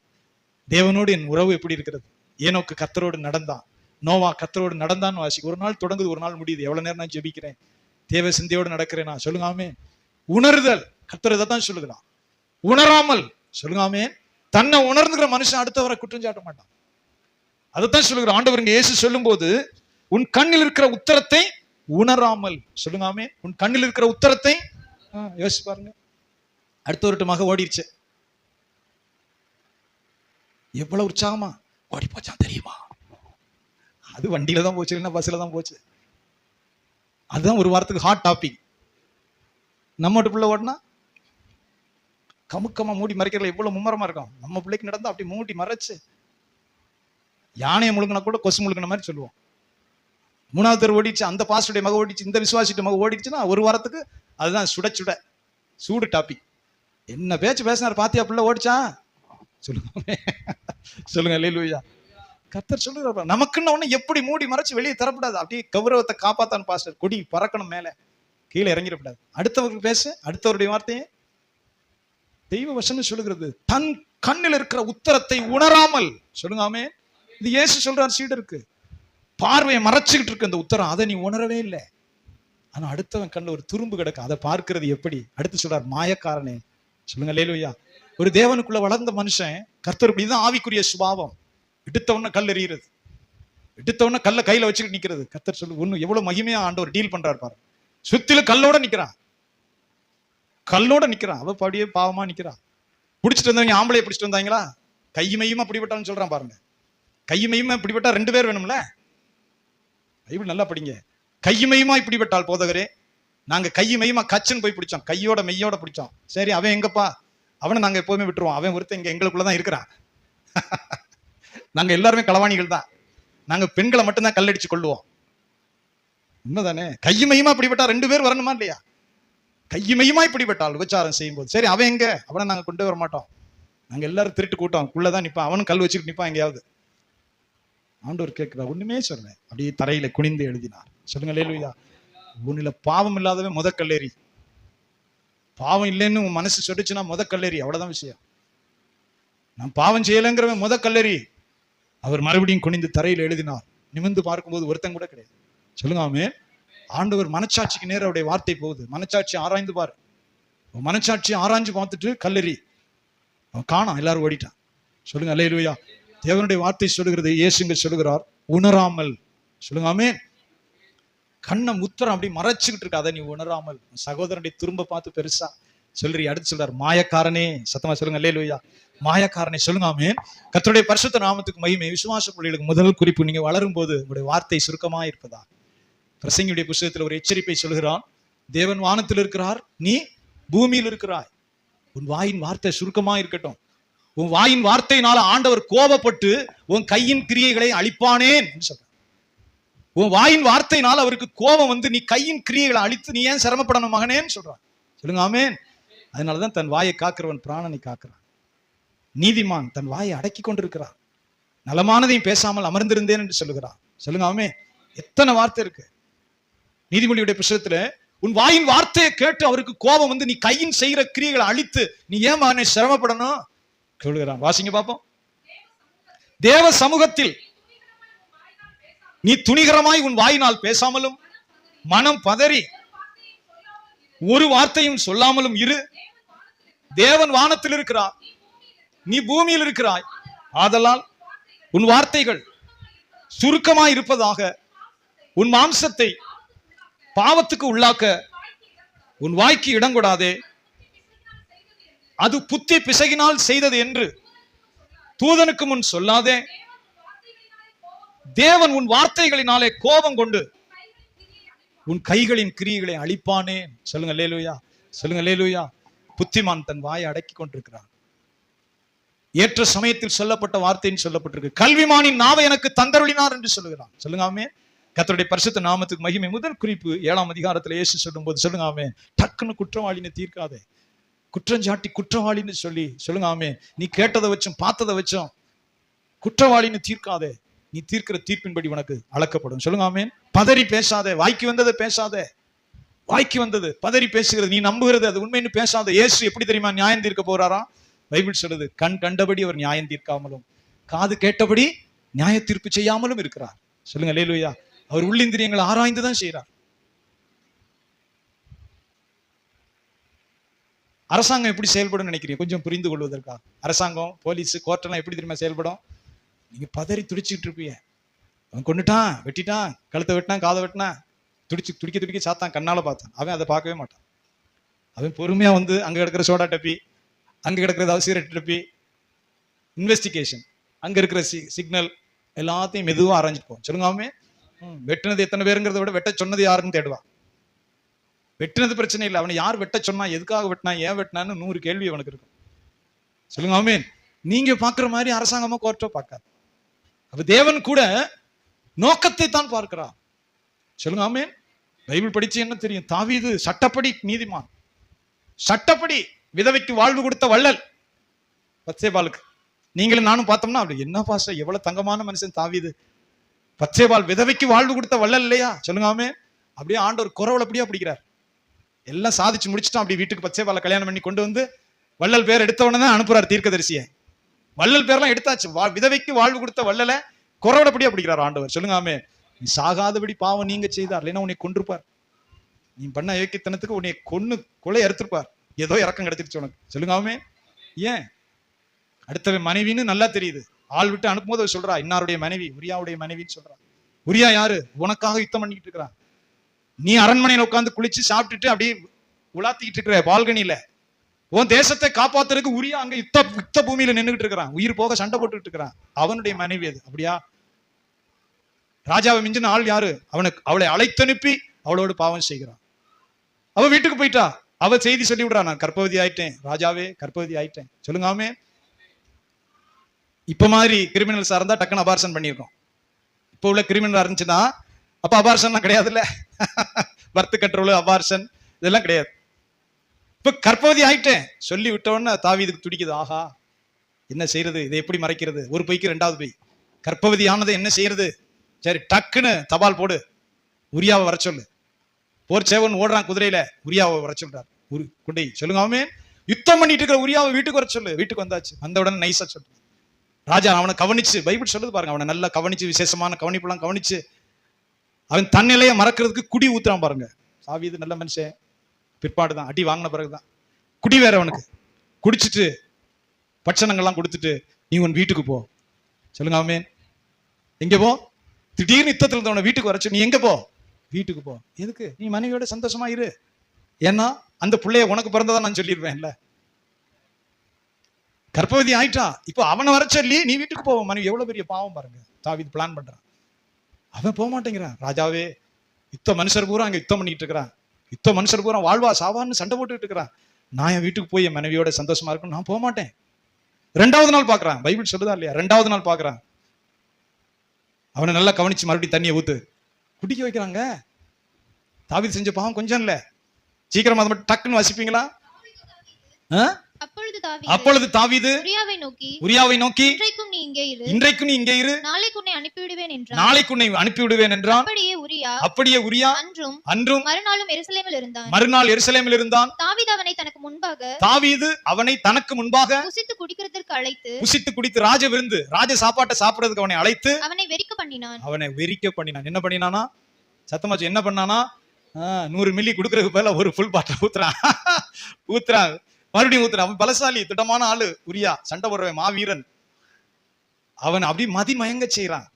தேவனோடு என் உறவு எப்படி இருக்கிறது? ஏனோக்கு கர்த்தரோடு நடந்தான், நோவா கர்த்தரோடு நடந்தான்னு வாசி. ஒரு நாள் தொடங்குது, ஒரு நாள் முடியுது. எவ்வளவு நேரம் நான் ஜெபிக்கிறேன், தேவ சிந்தையோடு நடக்கிறேனா? சொல்லுங்க ஆமென். உணர்தல், கர்த்தர் இதைத்தான் சொல்லுகிறான். உணராமல், சொல்லுங்க ஆமென். தன்னை உணர்ந்துகிற மனுஷன் அடுத்தவரை குற்றம் சாட்ட மாட்டான். அதைத்தான் சொல்லுகிற ஆண்டவர் இங்க இயேசு சொல்லும் போது, உன் கண்ணில் இருக்கிற உத்தரத்தை உணராமல். சொல்லுங்க ஆமென். உன் கண்ணில் இருக்கிற உத்தரத்தை யோசிச்சு பாருங்க. அடுத்த ஒரு மக ஓடிடுச்சு, எவ்வளவு உற்சாகமா ஓடி போச்சான் தெரியுமா? அது வண்டியில தான் போச்சு, இல்லைன்னா பஸ்ல தான் போச்சு. அதுதான் ஒரு வாரத்துக்கு ஹாட் டாபிக். நம்ம பிள்ளை ஓடினா கமுக்கமா மூடி மறைக்கிறதுல எவ்வளவு மும்மரமா இருக்கும். நம்ம பிள்ளைக்கு நடந்தா அப்படி மூடி மறைச்சு யானையை முழுங்கினா கூட கொசு முழுங்கின மாதிரி சொல்லுவோம். 3வது பேர் ஓடிச்சு, அந்த பாஸ்டருடைய மக ஓடிச்சு, இந்த விசுவாசிட்ட மக ஓடிச்சுன்னா ஒரு வாரத்துக்கு அதுதான் சுட சுட சூடு டாபிக். என்ன பேச்சு பேசினார் பாத்தியா, பிள்ளை ஓடிச்சா? சொல்லுங்க சொல்லுங்க அல்லேலூயா. கர்த்தர் சொல்லுறாரு, நமக்குன்னு ஒண்ணு எப்படி மூடி மறைச்சு வெளியே தரப்படாது. அப்படியே கௌரவத்தை காப்பாத்தான் பாஸ்டர். கொடி பறக்கணும், மேல கீழே இறங்கிடப்படாது. அடுத்தவர்கள் பேச, அடுத்தவருடைய வார்த்தையை தெய்வ வசனம் சொல்லுகிறது. தன் கண்ணில் இருக்கிற உத்தரத்தை உணராமல். சொல்லுங்க ஆமென். இது இயேசு சொல்றார் சீடருக்கு. பார்வையை மறைச்சுக்கிட்டு இருக்கு அந்த உத்தரம், அதை நீ உணரவே இல்லை. ஆனா அடுத்தவன் கண்ணில் ஒரு துரும்பு கிடக்கு, அதை பார்க்கிறது எப்படி? அடுத்து சொல்றார், மாயக்காரனே. சொல்லுங்க அல்லேலூயா. ஒரு தேவனுக்குள்ள வளர்ந்த மனுஷன், கர்த்தர் இப்படிதான் ஆவிக்குரிய சுபாவம். எடுத்தவன கல் எறிகிறது, எடுத்தவன கல்ல கையில வச்சுக்கிட்டு நிக்கிறது. கர்த்தர் சொல்லு, ஒண்ணு எவ்வளவு மகிமையா ஆண்டவர் டீல் பண்றாரு பாரு. சுத்தில கல்லோட நிக்கிறான், கல்லோட நிக்கிறான். அவ படியே பாவமா நிக்கிறான். பிடிச்சிட்டு வந்தவங்க ஆம்பளைய பிடிச்சிட்டு வந்தாங்களா? கையுமையுமா பிடிபட்டான்னு சொல்றான் பாருங்க. கையுமையுமா பிடிபட்டா 2 பேர் வேணும்ல. பைபிள் நல்லா படிங்க. கையுமையுமா இப்படிப்பட்டால் போதகரே, நாங்க கையுமையுமா கச்சுன்னு போய் பிடிச்சோம், கையோட மெய்யோட பிடிச்சோம். சரி, அவன் எங்கப்பா, அவனை நாங்க எப்பவுமே விட்டுருவோம், அவன் ஒருத்தன் இங்க எங்களுக்குள்ளதான் இருக்கிறான். நாங்க எல்லாருமே களவாணிகள் தான், நாங்க பெண்களை மட்டும்தான் கல்லடிச்சு கொள்ளுவோம். உண்மைதானே? கையுமையுமா இப்படிப்பட்டா 2 பேர் வரணுமா இல்லையா? கையுமையுமா இப்படிப்பட்டால் விபச்சாரம் செய்யும் போது, சரி அவன் எங்க, அவனை நாங்க கொண்டு வர மாட்டோம், நாங்க எல்லாரும் திருட்டு கூட்டம் குள்ளதான் நிப்பான், அவனும் கல் வச்சுட்டு நிப்பான் எங்கேயாவது. ஆண்டவர் கேட்கிறார், ஒண்ணுமே சொல்ல, அப்படியே தரையில குனிந்து எழுதினார். சொல்லுங்க அல்லேலூயா. உன்னில பாவம் இல்லாதவன் முத கல்லேறி. பாவம் இல்லைன்னு உன் மனசு சொல்லிச்சுன்னா முத கல்லேறி, அவ்வளவுதான் விஷயம். நான் பாவம் செய்யலைங்கிறவன் முத கல்லேறி. அவர் மறுபடியும் குனிந்து தரையில் எழுதினார். நிமிர்ந்து பார்க்கும்போது ஒருத்தன் கூட கிடையாது. சொல்லுங்க ஆமென். ஆண்டவர் மனச்சாட்சிக்கு நேரம் அவருடைய வார்த்தை போகுது. மனச்சாட்சி ஆராய்ந்து பாரு. மனச்சாட்சி ஆராய்ஞ்சு பார்த்துட்டு கல்லெறி. அவன் காணாம், எல்லாரும் ஓடிட்டான். சொல்லுங்க அல்லேலூயா. தேவனுடைய வார்த்தை சொல்லுகிறது, இயேசுங்க சொல்லுகிறார், உணராமல். சொல்லுங்க ஆமென். கண்ணை முத்திரம் அப்படி மறைச்சுக்கிட்டு இருக்காத, நீ உணராமல். சகோதரனுடைய திரும்ப பார்த்து பெருசா சொல்றீ. அடுத்து சொல்றார், மாயக்காரனே. சத்தமா சொல்லுங்க அல்லேலூயா. மாயக்காரனே. சொல்லுங்க ஆமென். கர்த்தருடைய பரிசுத்த நாமத்துக்கு மகிமை. விசுவாச பிள்ளைகளுக்கு முதல் குறிப்பு, நீங்க வளரும் போது உங்களுடைய வார்த்தை சுருக்கமா இருப்பதா. பிரசங்கியுடைய புத்தகத்தில் ஒரு எச்சரிப்பை சொல்கிறான், தேவன் வானத்தில் இருக்கிறார், நீ பூமியில் இருக்கிறாய். உன் வாயின் வார்த்தை சுருக்கமா இருக்கட்டும். உன் வாயின் வார்த்தையினால ஆண்டவர் கோபப்பட்டு உன் கையின் கிரியைகளை அழிப்பானேன் சொல்ற. உன் வாயின் வார்த்தையினால் அவருக்கு கோபம் வந்து நீ கையின் கிரியைகளை அழித்து நீ ஏன் சிரமப்படணும் மகனேன்னு சொல்றான். சொல்லுங்க ஆமென். அதனாலதான் தன் வாயை காக்கிறவன் பிராணனை காக்கிறான். நீதிமான் தன் வாயை அடக்கி கொண்டிருக்கிறான். நலமானதையும் பேசாமல் அமர்ந்திருந்தேன் என்று சொல்லுகிறான். சொல்லுங்க ஆமென். எத்தனை வார்த்தை இருக்கு நீதிமொழியுடைய புத்தகத்துல. உன் வாயின் வார்த்தையை கேட்டு அவருக்கு கோபம் வந்து நீ கையின் செய்கிற கிரியைகளை அழித்து நீ ஏன் மகனை சிரமப்படணும் சொல்லுகிறான். வாசிங்க பாப்போம். தேவ சமூகத்தில் நீ துணிகரமாய் உன் வாயினால் பேசாமலும் மனம் பதறி ஒரு வார்த்தையும் சொல்லாமலும் இரு. தேவன் வானத்தில் இருக்கிறார், நீ பூமியில் இருக்கிறாய். ஆதலால் உன் வார்த்தைகள் சுருக்கமாய் இருப்பதாக, உன் மாம்சத்தை பாவத்துக்கு உள்ளாக்க உன் வாய்க்கு இடங்கொடாதே. அது புத்தி பிசகினால் செய்தது என்று தூதனுக்கு முன் சொல்லாதே. தேவன் உன் வார்த்தைகளினாலே கோபம் கொண்டு உன் கைகளின் கிரியைகளை அழிப்பானே. சொல்லுங்க அல்லேலூயா. சொல்லுங்க அல்லேலூயா. புத்திமான் தன் வாயை அடக்கி கொண்டிருக்கிறான். ஏற்ற சமயத்தில் சொல்லப்பட்ட வார்த்தைன்னு சொல்லப்பட்டிருக்கு. கல்விமானின் நாவை எனக்கு தந்தருளினார் என்று சொல்லுகிறான். சொல்லுங்க ஆமென். கர்த்தருடைய பரிசுத்த நாமத்துக்கு மகிமை. முதல் குறிப்பு 7ஆம் அதிகாரத்துல இயேசு சொல்லும் போது சொல்லுங்க ஆமென், டக்குன்னு குற்றவாளின்னு தீர்க்காதே. குற்றஞ்சாட்டி குற்றவாளின்னு சொல்லி சொல்லுங்க ஆமென். நீ கேட்டதை வச்சும் பார்த்ததை வச்சும் குற்றவாளின்னு தீர்க்காதே. நீ தீர்க்கிற தீர்ப்பின்படி உனக்கு அளக்கப்படும். சொல்லுங்க ஆமென். பதறி பேசாதே. வாய்க்கு வந்ததை பேசாதே. வாய்க்கு வந்தது பதறி பேசுகிறது, நீ நம்புகிறது அது உண்மைன்னு பேசாத. இயேசு எப்படி தெரியுமா நியாயம் தீர்க்க போறாராம்? பைபிள் சொல்லுது, கண் கண்டபடி அவர் நியாயம் தீர்க்காமலும் காது கேட்டபடி நியாய தீர்ப்பு செய்யாமலும் இருக்கிறார். சொல்லுங்க அல்லேலூயா. அவர் உள்ளிந்திரியங்களை ஆராய்ந்துதான் செய்யறார். அரசாங்கம் எப்படி செயல்படும் நினைக்கிறீங்க? கொஞ்சம் புரிந்து கொள்வதற்காக. அரசாங்கம், போலீஸ், கோர்ட் எல்லாம் எப்படி தெரியுமா செயல்படும்? நீங்க பதறி துடிச்சுட்டு இருப்பீங்க. அவன் கொண்டுட்டான், வெட்டிட்டான், கழுத்தை வெட்டினான், காதை வெட்டினான், துடிக்க சாத்தான், கண்ணால பார்த்தான். அவன் அதை பார்க்கவே மாட்டான். அவன் பொறுமையா வந்து அங்க கிடக்கிற சோடா டப்பி, அங்க கிடக்கிற சிகரெட் டப்பி, இன்வெஸ்டிகேஷன், அங்க இருக்கிற சிக்னல் எல்லாத்தையும் மெதுவா ஆராய்ஞ்சிட்டு போவோம். சொல்லுங்க ஆமே. வெட்டினது எத்தனை பேருங்கிறத விட வெட்ட சொன்னது யாருன்னு தேடுவான். வெட்டினது பிரச்சனை இல்லை, அவனை யார் வெட்ட சொன்னா, எதுக்காக வெட்டினா, ஏன் வெட்டினான்னு 100 கேள்வி அவனுக்கு இருக்கும். சொல்லுங்க ஆமென். நீங்க பாக்குற மாதிரி அரசாங்கமோ கோர்ட்டோ பார்க்காது. அப்ப தேவன் கூட நோக்கத்தை தான் பார்க்கிறார். சொல்லுங்க ஆமென். பைபிள் படிச்சு என்ன தெரியும்? தாவீது சட்டப்படி நீதிமான், சட்டப்படி விதவைக்கு வாழ்வு கொடுத்த வள்ளல். பத்சேபாலுக்கு நீங்களும் நானும் பார்த்தோம்னா அப்படி என்ன பாச, எவ்வளவு தங்கமான மனுஷன் தாவீது. பத்சேபால் விதவைக்கு வாழ்வு கொடுத்த வள்ளல் இல்லையா? சொல்லுங்க ஆமென். அப்படியே ஆண்டவர் குறவள் அப்படியே பிடிக்கிறார். எல்லாம் சாதிச்சு முடிச்சுட்டான். அப்படி வீட்டுக்கு பத்சேபாலை கல்யாணம் பண்ணி கொண்டு வந்து வள்ளல் பேர் எடுத்தவன தான் அனுப்புறாரு தீர்க்கதரிசிய. வள்ளல் பேர்லாம் எடுத்தாச்சு. விதவைக்கு வாழ்வு கொடுத்த வள்ளலை குறவள் அப்படியே பிடிக்கிறார் ஆண்டவர். சொல்லுங்க ஆமென். நீ சாகாதபடி பாவம் நீங்க செய்தார், இல்லைன்னா உன்னை கொன்றுப்பார். நீ பண்ண இயக்கித்தனத்துக்கு உன்னை கொலை அறுத்திருப்பார். ஏதோ இறக்கம் கிடைச்சிருச்சு உனக்கு. சொல்லுங்க ஆமென். ஏன்? அடுத்தவன் மனைவின்னு நல்லா தெரியுது. ஆள் விட்டு அனுப்பும்போது சொல்றா இன்னாருடைய மனைவி, உரியாவுடைய மனைவின்னு சொல்றா. உரியா யாரு? உனக்காக யுத்தம் பண்ணிக்கிட்டு இருக்கிறான். நீ அரண்மனையில உட்காந்து குளிச்சு சாப்பிட்டுட்டு அப்படியே உலாத்திக்கிட்டு இருக்கிற பால்கனியில. உன் தேசத்தை காப்பாத்துறதுக்கு உரியா அங்க யுத்த பூமியில நின்றுகிட்டு இருக்கிறான். உயிர் போக சண்டை போட்டுக்கிட்டு இருக்கிறான். அவனுடைய மனைவி அது. அப்படியா? ராஜாவை மிஞ்சின ஆள் யாரு? அவளை அழைத்தனுப்பி அவளோடு பாவம் செய்கிறான். அவ வீட்டுக்கு போயிட்டா, அவ செய்தி சொல்லி விடுறா, நான் கர்ப்பவதி ஆயிட்டேன் ராஜாவே, கர்ப்பவதி ஆயிட்டேன். சொல்லுங்க ஆமென். இப்ப மாதிரி கிரிமினல்ஸா இருந்தா டக்குன்னு அபார்ஷன் பண்ணியிருக்கோம். இப்ப உள்ள கிரிமினல் இருந்துச்சுன்னா அப்ப அபார்ஷன்லாம் கிடையாதுல்ல. பர்த் கண்ட்ரோல், அபார்ஷன் இதெல்லாம் கிடையாது. இப்ப கர்ப்பவதி ஆயிட்டேன் சொல்லி விட்டோன்னு தாவீதுக்கு துடிக்குது. ஆஹா, என்ன செய்யறது, இதை எப்படி மறைக்கிறது? ஒரு பொய்க்கு ரெண்டாவது பொய். கர்ப்பவதி ஆனதை என்ன செய்யறது? சரி, டக்குன்னு தபால் போடு, உரியாவை வர சொல்லு. போர் சேவன் ஓடுறான் குதிரையில, உரியாவை வர சொல்றாரு. குண்டை சொல்லுங்க ஆமென். யுத்தம் பண்ணிட்டு இருக்கிற உரியாவை வீட்டுக்கு வர சொல்லு. வீட்டுக்கு வந்தாச்சு. வந்த உடனே நைஸா சொல்லு. ராஜா அவனை கவனிச்சு, பைபிள் சொல்லுது பாருங்க, அவனை நல்லா கவனிச்சு, விசேஷமான கவனிப்பெல்லாம் கவனிச்சு, அவன் தன்னிலையை மறக்கிறதுக்கு குடி ஊத்துறான் பாருங்க. தாவீது நல்ல மனுஷன், பிற்பாடுதான் அடி வாங்கின பிறகுதான். குடி வேற அவனுக்கு. குடிச்சிட்டு பட்சணங்கள்லாம் கொடுத்துட்டு, நீ உன் வீட்டுக்கு போ. சொல்லுங்க ஆமென். எங்க போ? திடீர்னு யுத்தத்தில் இருந்தவனை வீட்டுக்கு வரச்சு. நீ எங்க போ? வீட்டுக்கு போ. எதுக்கு? நீ மனைவியோட சந்தோஷமா இரு. ஏன்னா அந்த பிள்ளைய உனக்கு பிறந்ததா நான் சொல்லிடுவேன்ல. கர்ப்பவதி ஆயிட்டா, இப்போ அவனை வர சொல்லி நீ வீட்டுக்கு போவோம். மனைவி எவ்வளவு பெரிய பாவம் பாருங்க. தாவீது பிளான் பண்றான். அவன் போக மாட்டேங்கிறான். ராஜாவே, யுத்த மனுஷர் பூரா அங்க யுத்தம் பண்ணிட்டு இருக்கிறான். யுத்த மனுஷர் பூரா வாழ்வா சாவான்னு சண்டை போட்டுட்டு இருக்கிறான். நான் என் வீட்டுக்கு போய் என் மனைவியோட சந்தோஷமா இருக்கும், நான் போக மாட்டேன். ரெண்டாவது நாள் பாக்குறான். பைபிள் சொல்லுதா இல்லையா? ரெண்டாவது நாள் பாக்குறான். அவனை நல்லா கவனிச்சு மறுபடியும் தண்ணியை ஊத்து, குடிக்க வைக்கிறாங்க. தாவீது செஞ்ச பாவம் கொஞ்சம் இல்ல. சீக்கிரமா அதை மட்டும் டக்குன்னு வசிப்பீங்களா? அப்பொழுது தாவீது உரியாவை நோக்கி இன்றைக்கும் நீ இங்கே இரு, நாளைக்கு உன்னை அனுப்பிவிடுவேன் என்றான். அப்படியே உரியா அன்றும் மறுநாள் எருசலேமில் இருந்தான். தாவீது அவனை தனக்கு முன்பாக புசித்து குடித்து ராஜ விருந்து, ராஜ சாப்பாட்டை சாப்பிடுறதுக்கு அவனை அழைத்து அவனை வெறிக்க பண்ணினான். என்ன பண்ணினானா? சத்தமாச்சு. என்ன பண்ணானா? 100 மில்லி கொடுக்கறதுக்கு பதிலா ஒரு ஃபுல் பாட்டில் ஊத்துறான். மறுபடியும் ஊத்துறான். அவன் பலசாலி, திட்டமான ஆளு உரியா, சண்டை போடுறவன், மாவீரன். அவன் அப்படி மதி மயங்க செய்யறான்.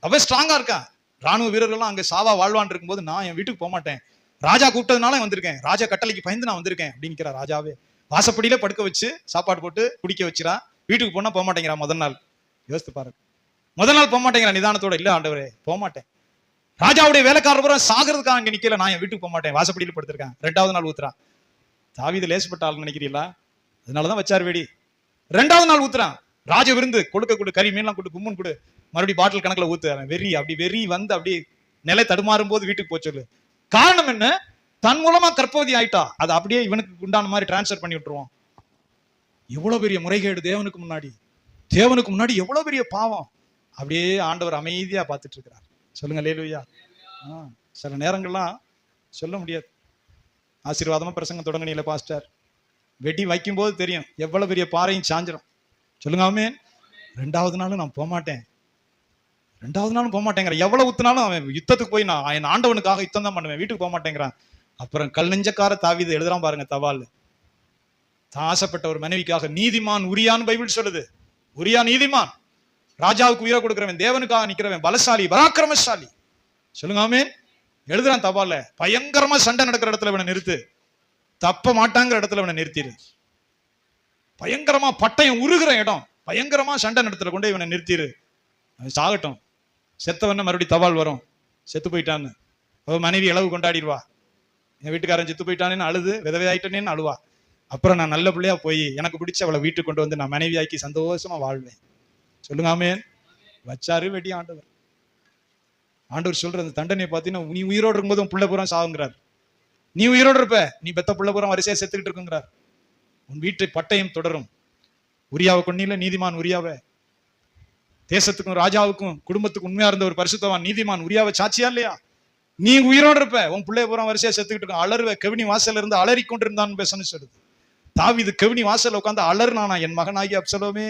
அவன் ஸ்ட்ராங்கா இருக்கான். ராணுவ வீரர்கள்லாம் அங்க சாவா வாழ்வான் இருக்கும்போது, நான் என் வீட்டுக்கு போக மாட்டேன், ராஜா கூப்பிட்டதுனால வந்திருக்கேன், ராஜா கட்டளைக்கு பயந்து நான் வந்திருக்கேன் அப்படிங்கிற ராஜாவே. வாசப்படியில படுக்க வச்சு சாப்பாடு போட்டு குடிக்க வச்சிரான். வீட்டுக்கு போனா போக மாட்டேங்கிறான். முதல் நாள் யோசித்து பாருங்க. முதல் நாள் போக மாட்டேங்கிறான் நிதானத்தோட. இல்ல ஆண்டவரே, போக மாட்டேன். ராஜாவுடைய வேலைக்காரர் பூரா சாகிறதுக்காக அங்க நிக்கல, நான் என் வீட்டுக்கு போக மாட்டேன், வாசப்படியில படுத்திருக்கேன். ரெண்டாவது நாள் ஊத்துறான். தாவீது லேசப்பட்ட ஆள் நினைக்கிறீங்களா? அதனாலதான் வச்சார் வெடி. ரெண்டாவது நாள் ஊத்துறான். ராஜ விருந்து கொடுக்க கறி மீன்லாம் கொடு, கும்முன் கொடு, மறுபடியும் பாட்டில் கணக்குல ஊத்துறான். வெறி வந்து அப்படி நிலை தடுமாறும் போது வீட்டுக்கு போச்சு. காரணம் என்ன? தன் மூலமா கர்ப்பவதி ஆயிட்டா. அதை அப்படியே இவனுக்கு உண்டான மாதிரி டிரான்ஸ்பர் பண்ணி விட்டுருவோம். எவ்வளவு பெரிய முறைகேடு தேவனுக்கு முன்னாடி எவ்வளவு பெரிய பாவம். அப்படியே ஆண்டவர் அமைதியா பார்த்துட்டு இருக்கிறார். சொல்லுங்க அல்லேலூயா. சில நேரங்கள்லாம் சொல்ல முடியாது. ஆசீர்வாதமா பிரசங்கம் தொடங்கினீங்களே பாஸ்டர், வெடி வைக்கும் போது தெரியும் எவ்வளவு பெரிய பாறையும் சாஞ்சிரும். சொல்லுங்க ஆமென். ரெண்டாவது நாளும் நான் போக மாட்டேன், எவ்வளவு ஊத்தினாலும் அவன் யுத்தத்துக்கு போய் நான் என் ஆண்டவனுக்காக யுத்தம் தான் பண்ணுவேன், வீட்டுக்கு போக மாட்டேங்கிறான். அப்புறம் கல் நெஞ்சக்கார தாவீது எழுதுறான் பாருங்க தவால். தான் ஆசைப்பட்ட ஒரு மனைவிக்காக நீதிமான் உரியான்னு பைபிள் சொல்லுது. உரியா நீதிமான், ராஜாவுக்கு உயிரை கொடுக்கிறவன், தேவனுக்காக நிக்கிறவன், பலசாலி, பராக்கிரமசாலி. சொல்லுங்க ஆமென். எழுதுறான் தபால. பயங்கரமா சண்டை நடக்கிற இடத்துல இவனை நிறுத்து, தப்ப மாட்டாங்கிற இடத்துல இவனை நிறுத்திடு. பயங்கரமா பட்டயம் உருகிற இடம், பயங்கரமா சண்டை நடத்துல கொண்டு இவனை நிறுத்திடு. சாகட்டும். செத்தவன மறுபடியும் தபால் வரும், செத்து போயிட்டான்னு. மனைவி இளவு கொண்டாடிடுவா. என் வீட்டுக்காரன் செத்து போயிட்டானேன்னு அழுது, விதவையாயிட்டேன்னு அழுவா. அப்புறம் நான் நல்ல பிள்ளையா போய் எனக்கு பிடிச்ச அவளை வீட்டுக்கு கொண்டு வந்து நான் மனைவி ஆக்கி சந்தோஷமா வாழ்வேன். சொல்லுங்க ஆமென். வச்சாரு வெடி ஆண்டவர். ஆண்டவர் சொல்ற அந்த தண்டனையை பார்த்தீங்கன்னா, நீ உயிரோடு இருக்கும்போது உன் பிள்ளை பூரா சாகுங்கிறார். நீ உயிரோடு இருப்ப, நீ பெத்த பிள்ளை பூரா வரிசையா செத்துக்கிட்டு இருக்குங்கிறார். உன் வீட்டை பட்டயம் தொடரும். உரியாவை கொன்னீல, நீதிமான் உரியாவை. தேசத்துக்கும் ராஜாவுக்கும் குடும்பத்துக்கும் உண்மையா இருந்த ஒரு பரிசுத்தவான் நீதிமான் உரியாவை சாட்சியா இல்லையா? நீ உயிரோடு இருப்ப, உன் பிள்ளைய பூரா வரிசையா செத்துக்கிட்டு இருக்கும். அலறுவ. கெவினி வாசல்ல இருந்து அலறி கொண்டிருந்தான்னு பேசணும்னு சொல்லுது. தாவீது கெவினி வாசல்ல உட்காந்து அலறுனானா, என் மகனாகி அப்சலோமே.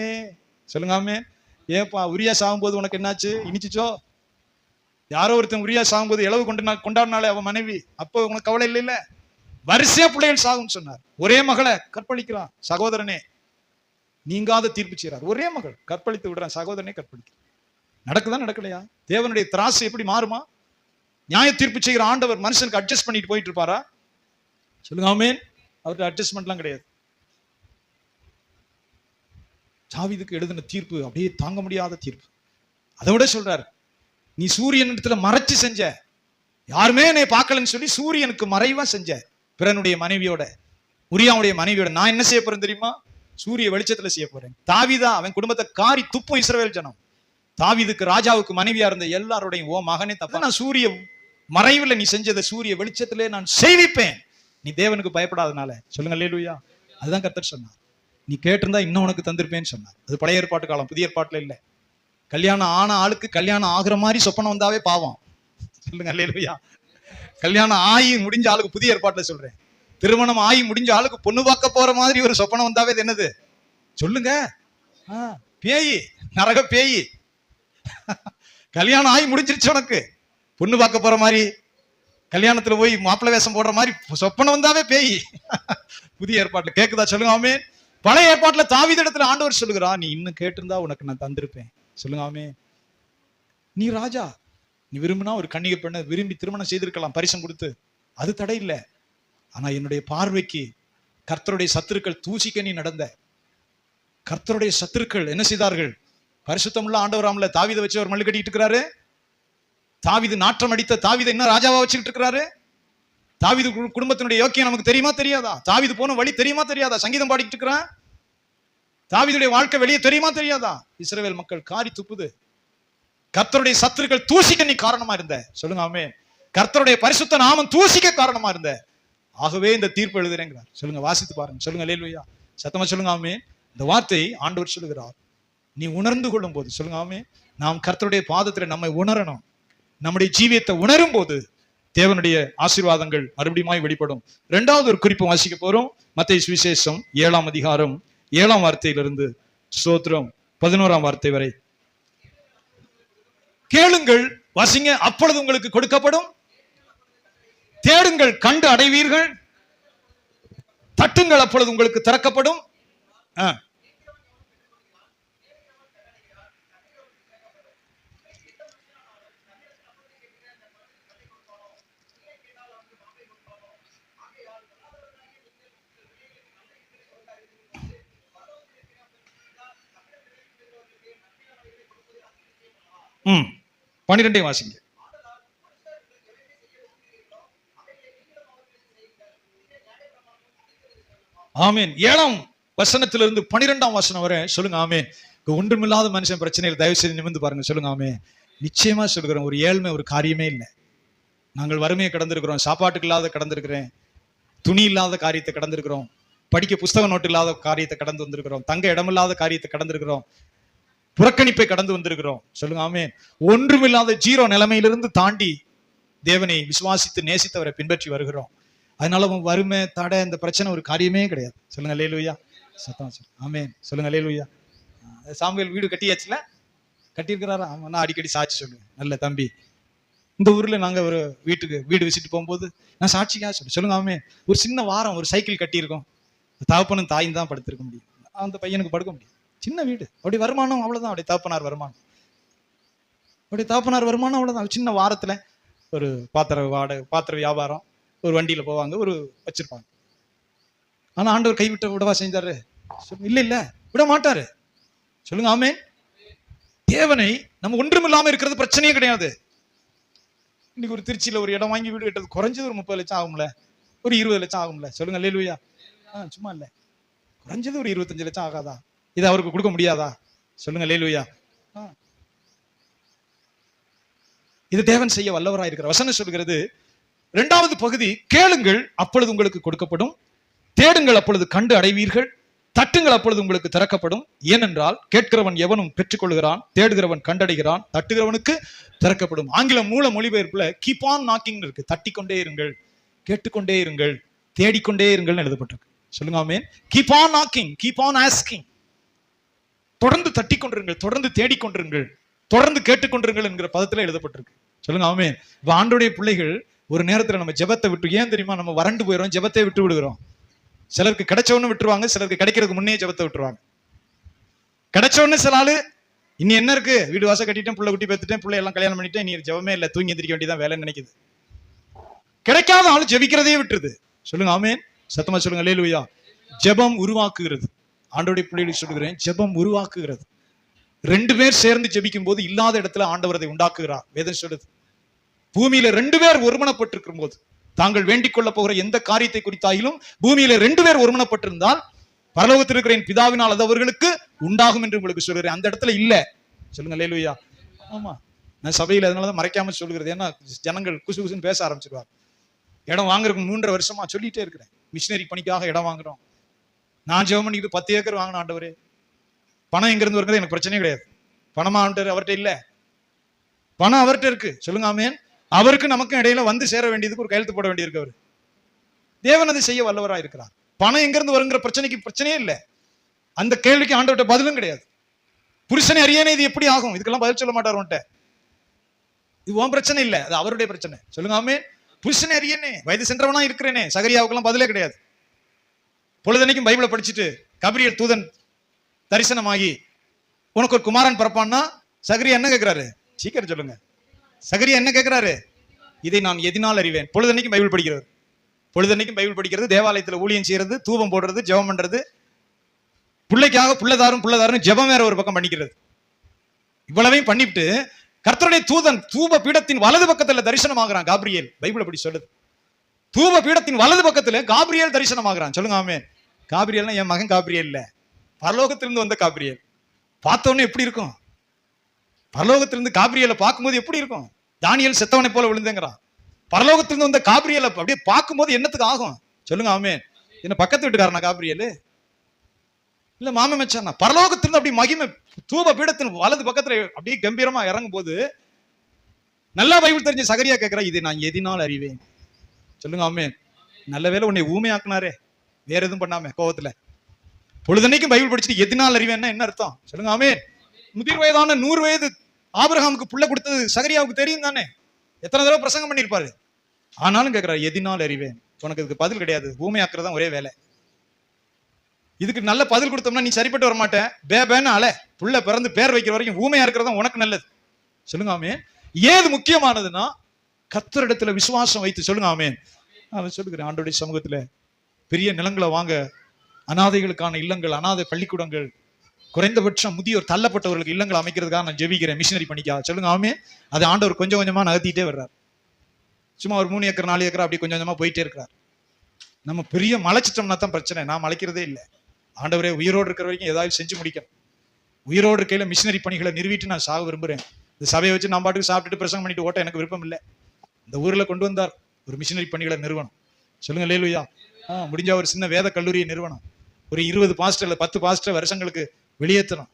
சொல்லுங்க ஆமென். ஏப்பா உரியா சாகும்போது உனக்கு என்னாச்சு? இனிச்சிச்சோ? யாரோ ஒருத்தன் உரியா சாகும்போது இளவு கொண்டாடினாலே அவன் மனைவி, அப்போ உனக்கு கவலை இல்ல? வரிசையா பிள்ளைகள் சாகும்னு சொன்னார். ஒரே மகளை கற்பழிக்கிறான் சகோதரனே, நீங்காத தீர்ப்பு செய்யறார். ஒரே மகள் கற்பழித்து விடுறான், சகோதரனே கற்பழிக்கிறான். நடக்குதா நடக்கலையா? தேவனுடைய திராசு எப்படி மாறுமா? நியாய தீர்ப்பு செய்கிற ஆண்டவர் மனுஷனுக்கு அட்ஜஸ்ட் பண்ணிட்டு போயிட்டு இருப்பாரா? சொல்லுங்க ஆமென். அவர்கிட்ட அட்ஜஸ்ட்மெண்ட்லாம் கிடையாது. தாவீதுக்கு எழுதின தீர்ப்பு அப்படியே தாங்க முடியாத தீர்ப்பு. அதை விட சொல்றாரு, நீ சூரியனிடத்துல மறைச்சு செஞ்ச, யாருமே என்னை பார்க்கலன்னு சொல்லி சூரியனுக்கு மறைவா செஞ்ச பிறனுடைய மனைவியோட, உரியாவுடைய மனைவியோட. நான் என்ன செய்ய போறேன் தெரியுமா? சூரிய வெளிச்சத்துல செய்ய போறேன். தாவீதா அவன் குடும்பத்தை காரி துப்பும் இஸ்ரவேல் ஜனம். தாவீதுக்கு ராஜாவுக்கு மனைவியா இருந்த எல்லாரோடையும், ஓ மகனே தப்பா, நான் சூரிய மறைவுல நீ செஞ்சதை சூரிய வெளிச்சத்திலே நான் செய்விப்பேன், நீ தேவனுக்கு பயப்படாதனால. சொல்லுங்க அல்லேலூயா. அதுதான் கர்த்தர் சொன்னார். நீ கேட்டிருந்தா இன்னும் உனக்கு தந்திருப்பேன்னு சொன்னார். அது பழைய ஏற்பாட்டு காலம், புதிய ஏற்பாட்டுல இல்ல. கல்யாணம் ஆன ஆளுக்கு கல்யாணம் ஆகுற மாதிரி சொப்பனம் வந்தாவே பாவம். சொல்லுங்க அல்லேலூயா. கல்யாணம் ஆகி முடிஞ்ச ஆளுக்கு, புதிய ஏற்பாட்டுல சொல்றேன், திருமணம் ஆகி முடிஞ்ச ஆளுக்கு பொண்ணு பார்க்க போற மாதிரி ஒரு சொப்பனம் வந்தாவே என்னது சொல்லுங்க? பேயி, நரக பேயி. கல்யாணம் ஆகி முடிஞ்சிருச்சு, உனக்கு பொண்ணு பார்க்க போற மாதிரி, கல்யாணத்துல போய் மாப்பிள்ளை வேஷம் போடுற மாதிரி சொப்பனம் வந்தாவே பேயி. புதிய ஏற்பாட்டுல கேக்குதா? சொல்லுங்க ஆமே. பழைய ஏற்பாட்டுல தாவீதிடத்துல ஆண்டவர் சொல்லுகிறா, நீ இன்னும் கேட்டிருந்தா உனக்கு நான் தந்திருப்பேன். சொல்லுங்க ஆமே. நீ ராஜா, நீ விரும்பினா ஒரு கன்னிகை பெண்ணை விரும்பி திருமணம் செய்திருக்கலாம் பரிசம் கொடுத்து, அது தடை இல்லை. ஆனா என்னுடைய பார்வைக்கு கர்த்தருடைய சத்துருக்கள் தூசிக்க நீ நடந்த. கர்த்தருடைய சத்துருக்கள் என்ன செய்தார்கள்? பரிசுத்தமுள்ள ஆண்டவராமல தாவீதை வச்சு அவர் மல்லு கட்டிட்டு இருக்கிறாரு. தாவீது நாற்றம் அடித்த தாவீதை என்ன ராஜாவா வச்சுக்கிட்டு இருக்கிறாரு? தாவீது குடும்பத்தினுடைய யோக்கியம் நமக்கு தெரியுமா தெரியாதா? தாவீது போன வழி தெரியுமா தெரியாதா? சங்கீதம் பாடிக்கிட்டு இருக்கிறான். தாவீதுடைய வாழ்க்கை வெளியே தெரியுமா தெரியாதா? இஸ்ரவேல் மக்கள் காரி துப்புது. கர்த்தருடைய சத்துருக்கள் தூசிக்க நீ காரணமா இருந்த. சொல்லுங்க ஆமே. கர்த்தருடைய பரிசுத்த நாமம் தூசிக்க காரணமா இருந்த. ஆகவே இந்த தீர்ப்பு எழுதுறேங்கிறார். சொல்லுங்க, வாசித்து பாருங்க. சொல்லுங்க அல்லேலூயா. சத்தமா சொல்லுங்க ஆமே. இந்த வார்த்தை ஆண்டவர் சொல்லுகிறார். நீ உணர்ந்து கொள்ளும் போது, சொல்லுங்க ஆமே, நாம் கர்த்தருடைய பாதத்துல நம்மை உணரணும். நம்முடைய ஜீவியத்தை உணரும் போது தேவனுடைய ஆசீர்வாதங்கள் மறுபடியும் வெளிப்படும். இரண்டாவது ஒரு குறிப்பு வாசிக்க போறோம். மத்தேயு சுவிசேஷம் 7ஆம் அதிகாரம் 7ஆம் வார்த்தையிலிருந்து ஸ்தோத்திரம் 11ஆம் வார்த்தை வரை. கேளுங்கள், வாசிங்க. அப்பொழுது உங்களுக்கு கொடுக்கப்படும், தேடுங்கள் கண்டு அடைவீர்கள், தட்டுங்கள் அப்பொழுது உங்களுக்கு திறக்கப்படும். 12 வாசிங்க. ஆமேன். 7ஆம் வசனத்திலிருந்து 12ஆம் வசனம் வரை சொல்லுங்க ஆமேன். ஒன்றுமில்லாத மனுஷன் பிரச்சனையில் தயவு செய்து நிமிர்ந்து பாருங்க. சொல்லுங்க ஆமேன். நிச்சயமா சொல்கிறோம், ஒரு ஏழ்மை ஒரு காரியமே இல்லை. நாங்கள் வறுமையை கடந்திருக்கிறோம், சாப்பாட்டுக்கு இல்லாத கடந்திருக்கிறேன், துணி இல்லாத காரியத்தை கடந்திருக்கிறோம், படிக்க புஸ்தக நோட்டு இல்லாத காரியத்தை கடந்து வந்திருக்கிறோம், தங்க இடமில்லாத காரியத்தை கடந்திருக்கிறோம், புறக்கணிப்பை கடந்து வந்திருக்கிறோம். சொல்லுங்க ஆமேன். ஒன்றுமில்லாத ஜீரோ நிலைமையிலிருந்து தாண்டி தேவனை விசுவாசித்து நேசித்தவரை பின்பற்றி வருகிறோம். அதனால வறுமை தடை இந்த பிரச்சனை ஒரு காரியமே கிடையாது. சொல்லுங்க அல்லேலூயா. சத்தம் சொல்லுங்க ஆமேன். சொல்லுங்க அல்லேலூயா. சாமுவேல் வீடு கட்டியாச்சுல, கட்டியிருக்கிறாரா? நான் அடிக்கடி சாட்சி சொல்லுவேன். நல்ல தம்பி, இந்த ஊர்ல நாங்க ஒரு வீடு விசிட்டு போகும்போது நான் சாட்சிக்காக சொல்லுங்க ஆமேன். ஒரு சின்ன வாரம் ஒரு சைக்கிள் கட்டியிருக்கோம். தகப்பனும் தாயும் தான் படுத்திருக்க முடியும், அந்த பையனுக்கு படுக்க முடியும். சின்ன வீடு, அப்படி வருமானம் அவ்வளவுதான். அப்படி தகப்பனார் வருமானம், அப்படி தகப்பனார் வருமானம் அவ்வளவுதான். சின்ன வாரத்துல ஒரு பாத்திர வியாபாரம், ஒரு வண்டியில போவாங்க, ஒரு வச்சிருப்பாங்க. ஆனா ஆண்டவர் விடவா செஞ்சாரு? இல்ல விட மாட்டாரு. சொல்லுங்க ஆமேன். தேவனை நம்ம ஒன்றுமில்லாம இருக்கிறது பிரச்சனையே கிடையாது. இன்னைக்கு ஒரு திருச்சியில ஒரு இடம் வாங்கி வீடு கட்டுறது குறைஞ்சது ஒரு 30 லட்சம் ஆகும்ல, ஒரு 20 லட்சம் ஆகும்ல. சொல்லுங்க அல்லேலூயா. சும்மா இல்ல, குறைஞ்சது ஒரு 25 லட்சம் ஆகாதா? இது அவருக்கு கொடுக்க முடியாதா? சொல்லுங்க அல்லேலூயா. இது தேவன் செய்ய வல்லவராய் இருக்கிற வசனம் சொல்கிறது. 2வது பகுதி, கேளுங்கள் அப்பொழுது உங்களுக்கு கொடுக்கப்படும், தேடுங்கள் அப்பொழுது கண்டு அடைவீர்கள், தட்டுங்கள் அப்பொழுது உங்களுக்கு திறக்கப்படும். ஏனென்றால் கேட்கிறவன் எவனும் பெற்றுக்கொள்கிறான், தேடுகிறவன் கண்டடைகிறான், தட்டுகிறவனுக்கு திறக்கப்படும். ஆங்கில மூல மொழிபெயர்ப்புல கீப் ஆன் நாக்கிங் இருக்கு. தட்டிக்கொண்டே இருங்கள், கேட்டுக்கொண்டே இருங்கள், தேடிக்கொண்டே இருங்கள் எழுதப்பட்டிருக்கு. சொல்லுங்க amen. Keep on knocking, keep on asking. தொடர்ந்து தட்டி கொண்டிருங்கள், தொடர்ந்து தேடிக்கொண்டிருங்கள், தொடர்ந்து கேட்டுக்கொண்டிருங்கள் என்கிற பதத்துல எழுதப்பட்டிருக்கு. சொல்லுங்க ஆமென். இப்ப ஆண்டவருடைய பிள்ளைகள் ஒரு நேரத்துல நம்ம ஜெபத்தை விட்டு, ஏன் தெரியுமா நம்ம வறண்டு போயிடும், ஜெபத்தை விட்டு விடுகிறோம். சிலருக்கு கிடைச்சவொன்னு விட்டுருவாங்க, சிலருக்கு கிடைக்கிறதுக்கு முன்னே ஜெபத்தை விட்டுருவாங்க. கிடைச்சவொன்னு சில ஆளு இன்னும் என்ன இருக்கு, வீடு வாசல் கட்டிட்டேன், பிள்ளை குட்டி பெற்றுட்டேன், பிள்ளை எல்லாம் கல்யாணம் பண்ணிட்டேன், நீ ஜெபமே இல்லை, தூங்கி எந்திரிக்க வேண்டியதான் வேலைன்னு நினைக்குது. கிடைக்காத ஆளு ஜெபிக்கிறதே விட்டுருது. சொல்லுங்க ஆமென். சத்தமா சொல்லுங்க அல்லேலூயா. ஜெபம் உருவாக்குகிறது. ஆண்டவருடைய பிள்ளைகளுக்கு சொல்லுகிறேன், ஜெபம் உருவாக்குகிறது. 2 பேர் சேர்ந்து ஜெபிக்கும் போது இல்லாத இடத்துல ஆண்டவர் அதை உண்டாக்குகிறார். வேதம் சொல்லுது, பூமியில 2 பேர் ஒருமனப்பட்டிருக்கும் போது தாங்கள் வேண்டிக் கொள்ள போகிற எந்த காரியத்தை குறித்தாயிலும் பூமியில 2 பேர் ஒருமனப்பட்டிருந்தால் பரலோகத்தில் இருக்கிற என் பிதாவினால் அது அவர்களுக்கு உண்டாகும் என்று உங்களுக்கு சொல்கிறேன். அந்த இடத்துல இல்ல. சொல்லுங்க அல்லேலூயா. ஆமா, நான் சபையில அதனாலதான் மறைக்காம சொல்கிறது. ஏன்னா ஜனங்கள் குசு குசுன்னு பேச ஆரம்பிச்சிருவாங்க. இடம் வாங்குறதுக்கு 3.5 வருஷமா சொல்லிட்டே இருக்கிறேன். மிஷினரி பணிக்காக இடம் வாங்குறோம். நான் ஜெபம் பண்ணிக்கிட்டு 10 ஏக்கர் வாங்கின ஆண்டவரே. பணம் எங்க இருந்து வருகிறது எனக்கு பிரச்சனையே கிடையாது. பணமா அவர்கிட்ட இல்ல, பணம் அவர்கிட்ட இருக்கு. சொல்லுங்க ஆமென். அவருக்கு நமக்கும் இடையில வந்து சேர வேண்டியதுக்கு ஒரு கையெழுத்து போட வேண்டியிருக்கு. அவர் தேவன் அதை செய்ய வல்லவரா இருக்கிறார். பணம் எங்க இருந்து வருங்கிற பிரச்சனையே இல்லை. அந்த கேள்விக்கு ஆண்டவர்கிட்ட பதிலும் கிடையாது. புருஷனை அறியானே இது எப்படி ஆகும், இதுக்கெல்லாம் பதில் சொல்ல மாட்டார். உன்ட்ட இது உன் பிரச்சனை இல்ல, அது அவருடைய பிரச்சனை. சொல்லுங்க ஆமென். புருஷனை அறியனே, வயது சென்றவனா இருக்கிறேனே, சகரியாவுக்கெல்லாம் பதிலே கிடையாது. பொழுதனைக்கும் பைபிளை படிச்சுட்டு கபிரியல் தூதன் தரிசனமாகி உனக்கு ஒரு குமாரன் பிறப்பான்னா சகரியா என்ன கேட்கிறாரு? சீக்கிரம் சொல்லுங்க. சகரியா என்ன கேட்கிறாரு? இதை நான் எதினால் அறிவேன். பொழுதனைக்கும் பைபிள் படிக்கிறது, பொழுதனைக்கும் பைபிள் படிக்கிறது, தேவாலயத்துல ஊழியம் செய்யறது, தூபம் போடுறது, ஜெபம் பண்றது, பிள்ளைக்காக புள்ளதாரும் ஜெபம் வேற ஒரு பக்கம் பண்ணிக்கிறது. இவ்வளவையும் பண்ணிவிட்டு கர்த்தருடைய தூதன் தூப பீடத்தின் வலது பக்கத்துல தரிசனமாகிறான். காபிரியேல் பைபிள் அப்படி சொல்லுது. தூப பீடத்தின் வலது பக்கத்துல காபிரியேல் தரிசனமாகிறான். சொல்லுங்க ஆமென். காபிரியல்னா என் மகன் காபிரியல் இல்ல, பரலோகத்திலிருந்து வந்த காபிரியல். பார்த்தவொன்னே எப்படி இருக்கும்? பரலோகத்திலிருந்து காபிரியலை பார்க்கும்போது எப்படி இருக்கும்? தானியேல் செத்தவனை போல விழுந்தேங்கிறான். பரலோகத்திலிருந்து வந்த காபிரியலை அப்படியே பார்க்கும்போது என்னத்துக்கு ஆகும்? சொல்லுங்க ஆமென். என்ன பக்கத்து வீட்டுக்காரனா காபிரியல் இல்ல மாம மச்சானா? பரலோகத்திலிருந்து அப்படி மகிமை தூப பீடத்தின் வலது பக்கத்துல அப்படியே கம்பீரமா இறங்கும் போது நல்லா பைபிள் தெரிஞ்ச சகரியா கேட்கிறா, இதை நான் எதினால் அறிவேன். சொல்லுங்க ஆமென். நல்ல வேளை உன்னை ஊமையாக்குனாரே, வேற எதுவும் பண்ணாம கோவத்துல. பொழுதனைக்கும் பைபிள் படிச்சுட்டு எதினால் அறிவேன்னா என்ன அர்த்தம்? சொல்லுங்க ஆமென். முதிர் வயதான 100 வயது ஆபிரகாமுக்கு புள்ள கொடுத்தது சகரியாவுக்கு தெரியும் தானே, எத்தனை தடவை பிரசங்கம் பண்ணியிருப்பாரு. ஆனாலும் கேட்கிறார், எதினால் அறிவேன். உனக்கு இதுக்கு பதில் கிடையாது, ஊமையாக்குறதான் ஒரே வேலை. இதுக்கு நல்ல பதில் கொடுத்தோம்னா நீ சரிப்பட்டு வர மாட்டேன். பேன்னு அலை புள்ள பிறந்து பேர் வைக்கிற வரைக்கும் ஊமையா இருக்கிறதா உனக்கு நல்லது. சொல்லுங்க ஆமென். ஏது முக்கியமானதுன்னா கர்த்தரிடத்துல விசுவாசம் வைத்து. சொல்லுங்க ஆமென். நான் சொல்லுகிறேன், ஆண்டவருடைய சமூகத்துல பெரிய நிலங்களை வாங்க, அனாதைகளுக்கான இல்லங்கள், அனாதை பள்ளிக்கூடங்கள், குறைந்தபட்சம் முதியோர் தள்ளப்பட்டவர்களுக்கு இல்லங்கள் அமைக்கிறதுக்காக நான் ஜெபிக்கிறேன். மிஷினரி பண்ணிக்கா. சொல்லுங்க ஆமென். அது ஆண்டவர் கொஞ்சம் கொஞ்சமா நகர்த்திட்டே வர்றார். சும்மா ஒரு 3 ஏக்கர் 4 ஏக்கர் அப்படி கொஞ்சம் கொஞ்சமா போயிட்டே இருக்கிறார். நம்ம பெரிய மலைச்சிட்டோம்னா தான் பிரச்சனை. நான் மலைக்கிறதே இல்லை. ஆண்டவரே உயிரோடு இருக்கிற வரைக்கும் ஏதாவது செஞ்சு முடிக்கணும். உயிரோடு இருக்கையில மிஷினரி பணிகளை நிறுவிட்டு நான் சாக விரும்புறேன். இந்த சபையை வச்சு நான் பாட்டுக்கு சாப்பிட்டுட்டு பிரசங்கம் பண்ணிட்டு ஓட்ட எனக்கு விருப்பம் இல்லை. இந்த ஊர்ல கொண்டு வந்தார் ஒரு மிஷினரி பணிகளை நிறுவனம். சொல்லுங்க அல்லேலூயா. முடிஞ்ச ஒரு சின்ன வேத கல்லூரியை நிறுவனம். ஒரு 20 பாஸ்டர் 10 பாஸ்டர் வருஷங்களுக்கு வெளியேற்றணும்.